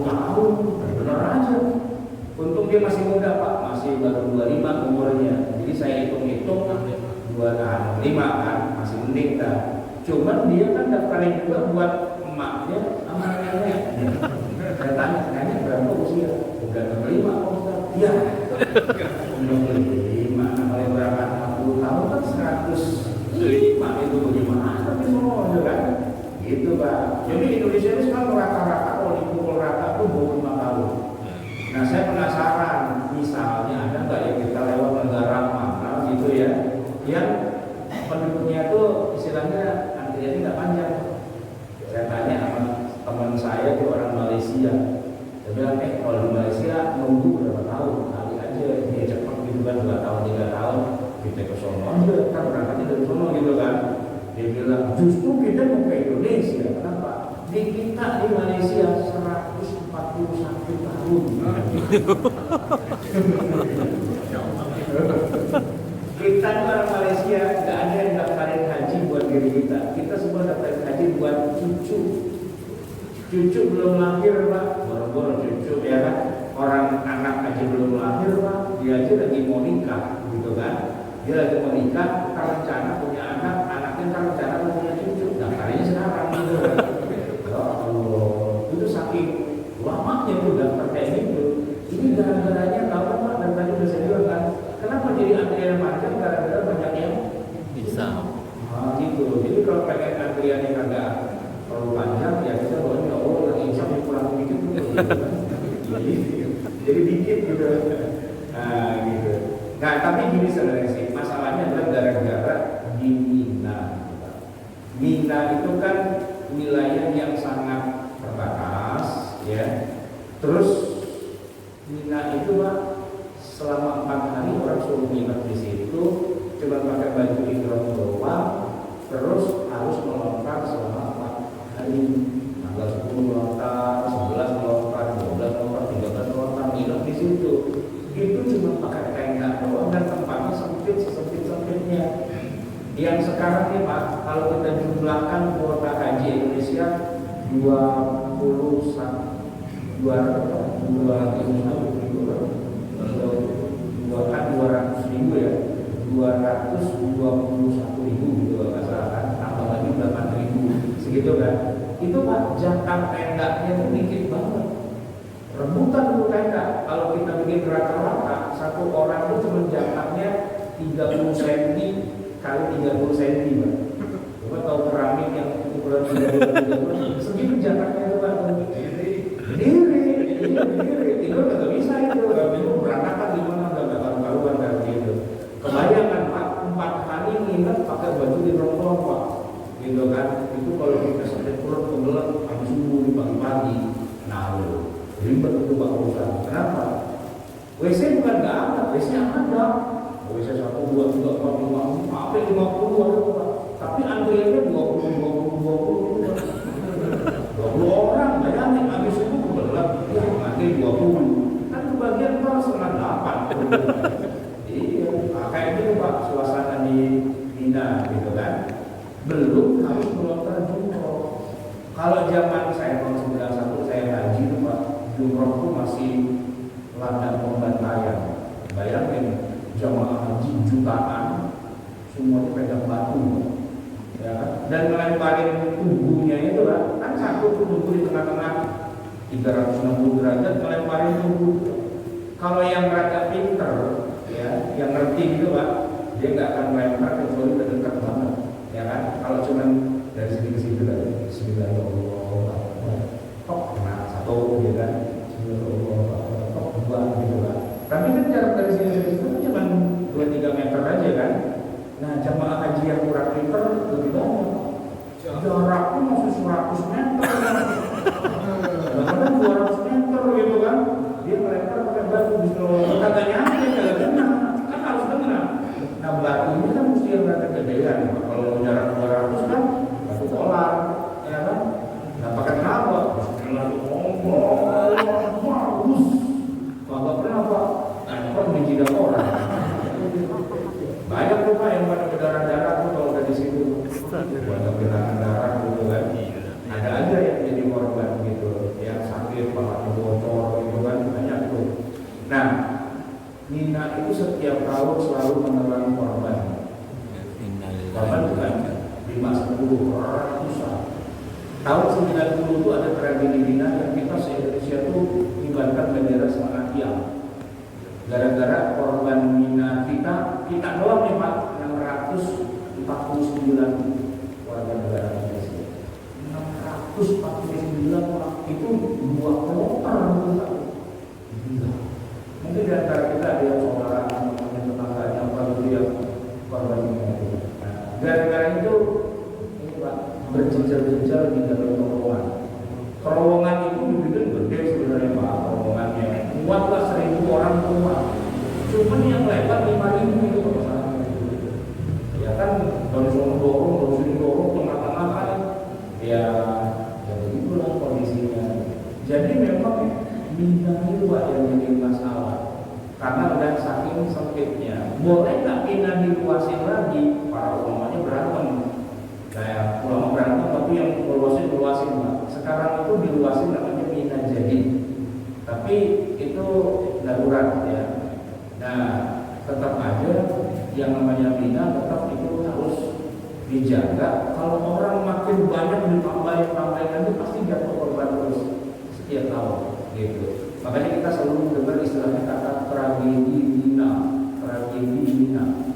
tahun, benar aja. Untung dia masih muda Pak, masih baru 25 umurnya. Jadi saya hitung-hitung 25 kan, masih mending dah. Cuman dia kan daftarin juga buat emaknya sama neneknya. Saya tanya berapa usia? Udah 25 Pak Ustaz. Iya. 25, namanya berangkat 40 tahun kan 105 itu bagaimana? Tapi semua kan? Gitu Pak. Jadi Indonesia ini sekarang rata-rata kalau dipukul rata tuh 25 tahun. Nah saya penasaran, misalnya ada nggak yang kita lewat negara mana gitu ya, yang penduduknya tuh istilahnya antriannya nggak panjang. Saya tanya sama teman saya tuh orang Malaysia, dia bilang kalau di Malaysia nunggu berapa tahun, kali aja dia cepat gitu kan 2 tahun 3 tahun kita ke sono aja kan berangkatnya dari sono gitu kan. Dia bilang justru kita mau ke Indonesia, kenapa? Di kita di Malaysia 141 tahun. Kita orang Malaysia nggak ada yang daftarin haji buat diri kita. Kita semua daftarin haji buat cucu. Cucu belum lahir Pak, boro-boro cucu ya kan. Orang anak aja belum lahir Pak, dia aja lagi mau nikah gitu kan. Dia lagi mau nikah, rencana punya anak, anaknya rencana punya cucu. Daftarnya sekarang gitu kan. Ya Allah, itu saking lamanya tuh daftar kayak gitu. Ini gara-garanya kalau Pak dan tadi udah saya bilang kan, kenapa jadi antrian panjang? Gara-gara banyak yang bisa. Nah, gitu. Jadi kalau pengen antrian yang agak terlalu panjang, ya kita bawain Allah yang insaf kurang dikit gitu kan. Jadi dikit gitu. Nah, gitu. Nah, tapi gini sebenarnya sih, masalahnya adalah gara-gara di Mina. Mina itu kan wilayah yang sangat terbatas, ya. Terus Mina itu Pak, selama 4 hari orang suruh nginep di situ, cuma pakai baju ihram Yang sekarang nih Pak, kalau kita jumlahkan kuota haji Indonesia 21 200.000 ya, 221.000 gitu nggak salah kan, tambah lagi 8.000 segitu kan. Itu Pak, jatah tendanya itu dikit banget, rebutan untuk tenda. Kalau kita bikin rata-rata, satu orang itu cuma jatahnya 30 cm kali 30 cm Pak. Coba tahu keramik yang ukuran 30 segitu jatahnya itu Pak. Berdiri, tidur nggak bisa itu, bingung berantakan di mana nggak karu-karuan kan gitu. Kebayangkan Pak, 4 hari nginep pakai baju di rongkrong Pak, gitu kan. Itu kalau kita sakit perut kebelet habis subuh di pagi-pagi, nah ribet itu Pak urusan. Kenapa? WC bukan nggak ada, WC ada. WC 1, 2, 3, 4, 5, sampai 50 ada Pak. Tapi antriannya 20 orang, bayangin habis itu kebelet, ya nanti 20. Kan kebagian Pak setengah 8. Iya, kayak gitu Pak suasana di Mina gitu kan. Belum harus melontar jumroh. Kalau zaman saya tahun 91 saya haji itu Pak, jumroh itu masih ladang pembantaian. Bayangin jamaah haji jutaan semuanya pegang batu, ya kan? Dan melemparin tubuhnya itu kan satu tubuh di tengah-tengah 360 derajat melemparin tubuh. Kalau yang rada pinter, ya, yang ngerti gitu Pak, dia nggak akan melempar kecuali dekat banget, ya kan? Kalau cuma dari sini ke situ dari Bismillahirrahmanirrahim, kok kena satu, ya kan? Bismillahirrahmanirrahim, kok dua gitu kan? Tapi kan jarak dari sini ke situ cuma 2-3 meter aja kan? Nah jamaah haji yang kurang pinter lebih banyak. Jaraknya masih 100 meter, bahkan 200 meter gitu kan? Dia melempar pakai batu di seluruh katanya aja nggak kena, kan harus kena. Nah batu ini kan mesti yang rada gedean. Kalau jarak 200 kan batu polar, ya kan? Nah pakai kenapa? Bagus. Bapak kenapa? Nah kok menjidak orang? Banyak tuh Pak yang pada berdarah-darah tuh kalau dari situ. Buat kehilangan darah gitu kan. Ada aja yang jadi korban gitu, yang sakit palanya bocor gitu kan, banyak tuh. Nah, Mina itu setiap tahun selalu menelan korban. Korban bukan 5-10 ratusan. Tahun 90 itu ada tragedi Mina yang kita se-Indonesia tuh mengibarkan bendera semangat tiang. Gara-gara korban Mina kita doang nih Pak, 649 warga negara Indonesia. 649 orang itu 2 kloter Pak. Mungkin di antara kita ada yang saudara, temannya, tetangganya, apa gitu yang korban Mina itu. Nah, gara-gara itu ini Pak berjejer-jejer di dalam terowongan. Terowongan itu dibikin gede sebenarnya Pak, terowongannya muatlah 1.000 orang keluar. Cuman yang lebar 5.000 itu permasalahan. Ya kan dari sana dorong, dari sini dorong, tengah-tengah kan ya begitulah kondisinya. Jadi memang Mina itu Pak yang jadi masalah karena udah saking sempitnya. Boleh nggak Mina diluasin lagi? Para ulamanya berantem. Kayak ulama berantem tapi yang meluasin Pak. Sekarang itu diluasin namanya Mina jadi. Tapi itu darurat ya. Nah, tetap aja yang namanya Mina tetap itu harus dijaga. Kalau orang makin banyak ditambahin nanti pasti jatuh korban terus setiap tahun gitu. Makanya kita selalu dengar istilahnya kata tragedi Mina,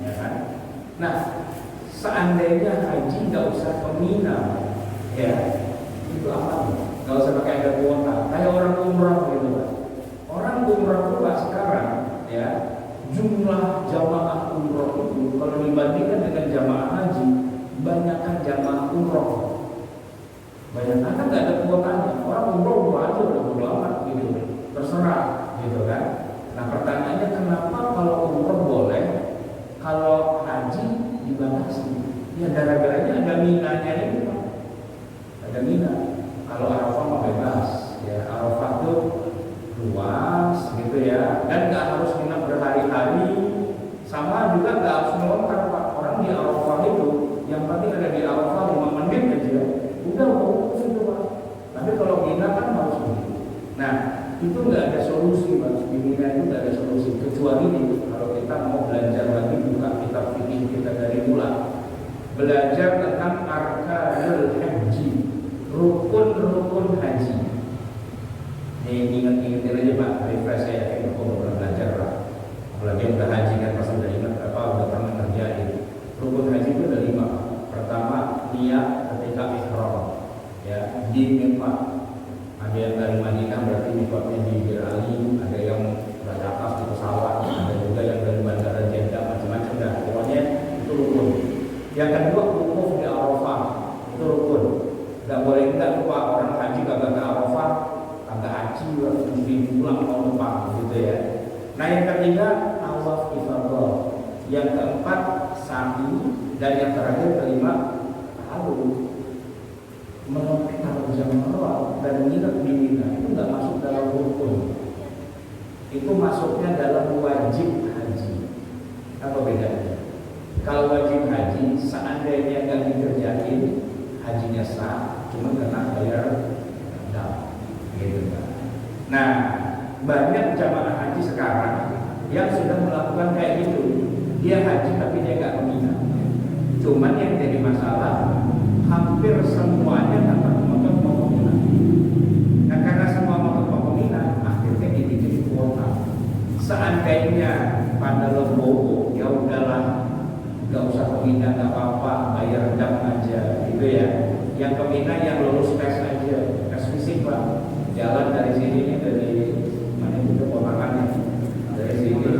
ya kan? Nah, seandainya haji nggak usah ke Mina, ya itu apa? Nggak usah pakai ada kuota, kayak orang umrah gitu Pak. Orang umrah itu Pak sekarang ya jumlah jamaah umroh itu kalau dibandingkan dengan jamaah haji banyakkan jamaah umroh. Banyakkan kan nggak ada kuotanya. Orang umroh aja udah amat gitu, terserah gitu kan. Nah pertanyaannya kenapa kalau umroh boleh, kalau haji dibatasi? Ya gara-garanya ada minanya ini Pak. Ada mina. Kalau Arafah mah bebas, ya Arafah itu luas gitu ya, dan nggak harus nginep berhari-hari, sama juga nggak harus melontar Pak. Orang di Arafah itu itu nggak ada solusi mas, di Mina itu nggak ada solusi kecuali itu kalau kita mau belajar lagi buka kitab fikih kita dari mula, belajar tentang arkanul haji, rukun-rukun haji. Ini ingat-ingatin aja pak, refresh saya yakin aku pernah belajar lah. Apalagi udah haji kan pasti udah ingat apa udah pernah ngerjain. Rukun haji itu ada 5. Pertama niat ketika ihram, ya di Mekah. Ada yang dari Madinah berarti mikotnya di Bir Ali, ada yang dari atas di pesawat, ada juga yang dari bandara Jeddah, macam-macam dah. Pokoknya itu rukun. Yang kedua wukuf di Arafah, itu rukun. Gak boleh enggak tuh pak, orang haji kagak ke Arafah, kagak haji mesti pulang tahun depan gitu ya. Nah yang ketiga tawaf ifadah, yang keempat sa'i, dan yang terakhir kelima halu. Kalau zaman awal dan menginap di Mina itu nggak masuk dalam rukun, itu masuknya dalam wajib haji. Apa bedanya? Kalau wajib haji seandainya nggak dikerjain hajinya sah, cuma kena bayar dam, gitu kan. Nah banyak jamaah haji sekarang yang sudah melakukan kayak gitu, dia haji tapi dia nggak ke Mina. Cuman yang jadi masalah hampir semuanya dapat motor Mina. Nah karena semua motor Mina akhirnya dibikin kuota. Seandainya pada Legowo ya udahlah, nggak usah ke Mina, nggak apa-apa, bayar dam aja gitu ya. Yang ke Mina yang lulus tes aja, tes fisik pak. Jalan dari sini dari mana itu ponakannya, dari sini ke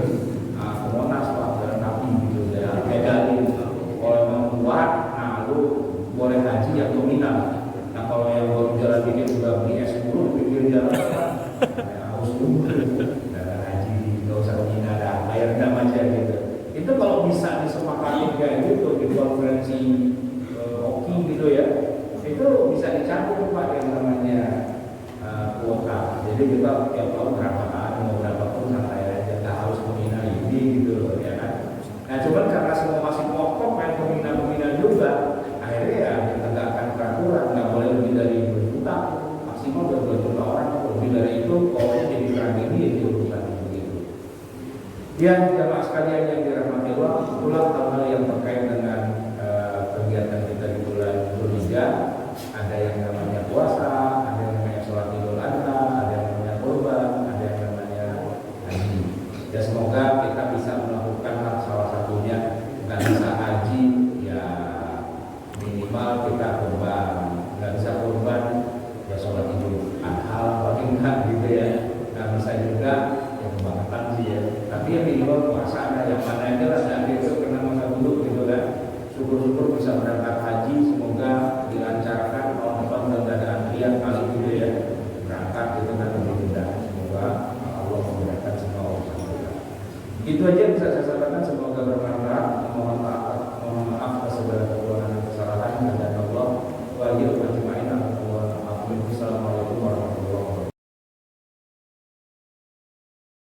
Monas pak, jalan kaki gitu ya. Pedalin kalau emang kuat, nah lu boleh haji yang dominan. Nah kalau yang baru jalan dikit udah beli S10 pikir jalan harus dulu haji nggak usah dominan, bayar dam aja gitu. Itu kalau bisa disepakati kayak gitu di konferensi Oki gitu ya, itu bisa dicampur pak yang namanya kuota. Jadi kita tiap tahun berapa mau berapa pun santai aja, nggak harus dominan ini gitu loh ya kan. Nah cuman karena semua masih pokok main dominan juga, akhirnya ya ditegakkan peraturan nggak boleh lebih dari 2 juta, maksimal 2 juta orang. Lebih dari itu kalau jadi tragedi itu urusan begitu. Ya jamaah sekalian yang dirahmati Allah, itulah hal-hal yang terkait dengan kegiatan kita di bulan Dzulhijjah. Ada yang namanya puasa, ada yang namanya sholat Idul Adha, ada yang namanya kurban, ada yang namanya haji. Ya semoga kita bisa melakukan salah satunya. Nggak bisa haji ya minimal kita kurban, nggak bisa kurban ya sholat Idul Adha paling enggak gitu ya. Nggak bisa juga ya kebangetan sih ya, tapi ya minimal puasa ada yang mana aja lah, dan itu kena masa dulu gitu kan. Syukur-syukur bisa berangkat haji, semoga dilancarkan. Kalau depan nggak ada antrian kali gitu ya, berangkat gitu kan lebih mudah. Semoga Allah memudahkan semua urusan kita. Itu aja yang bisa saya sampaikan, semoga bermanfaat. Mohon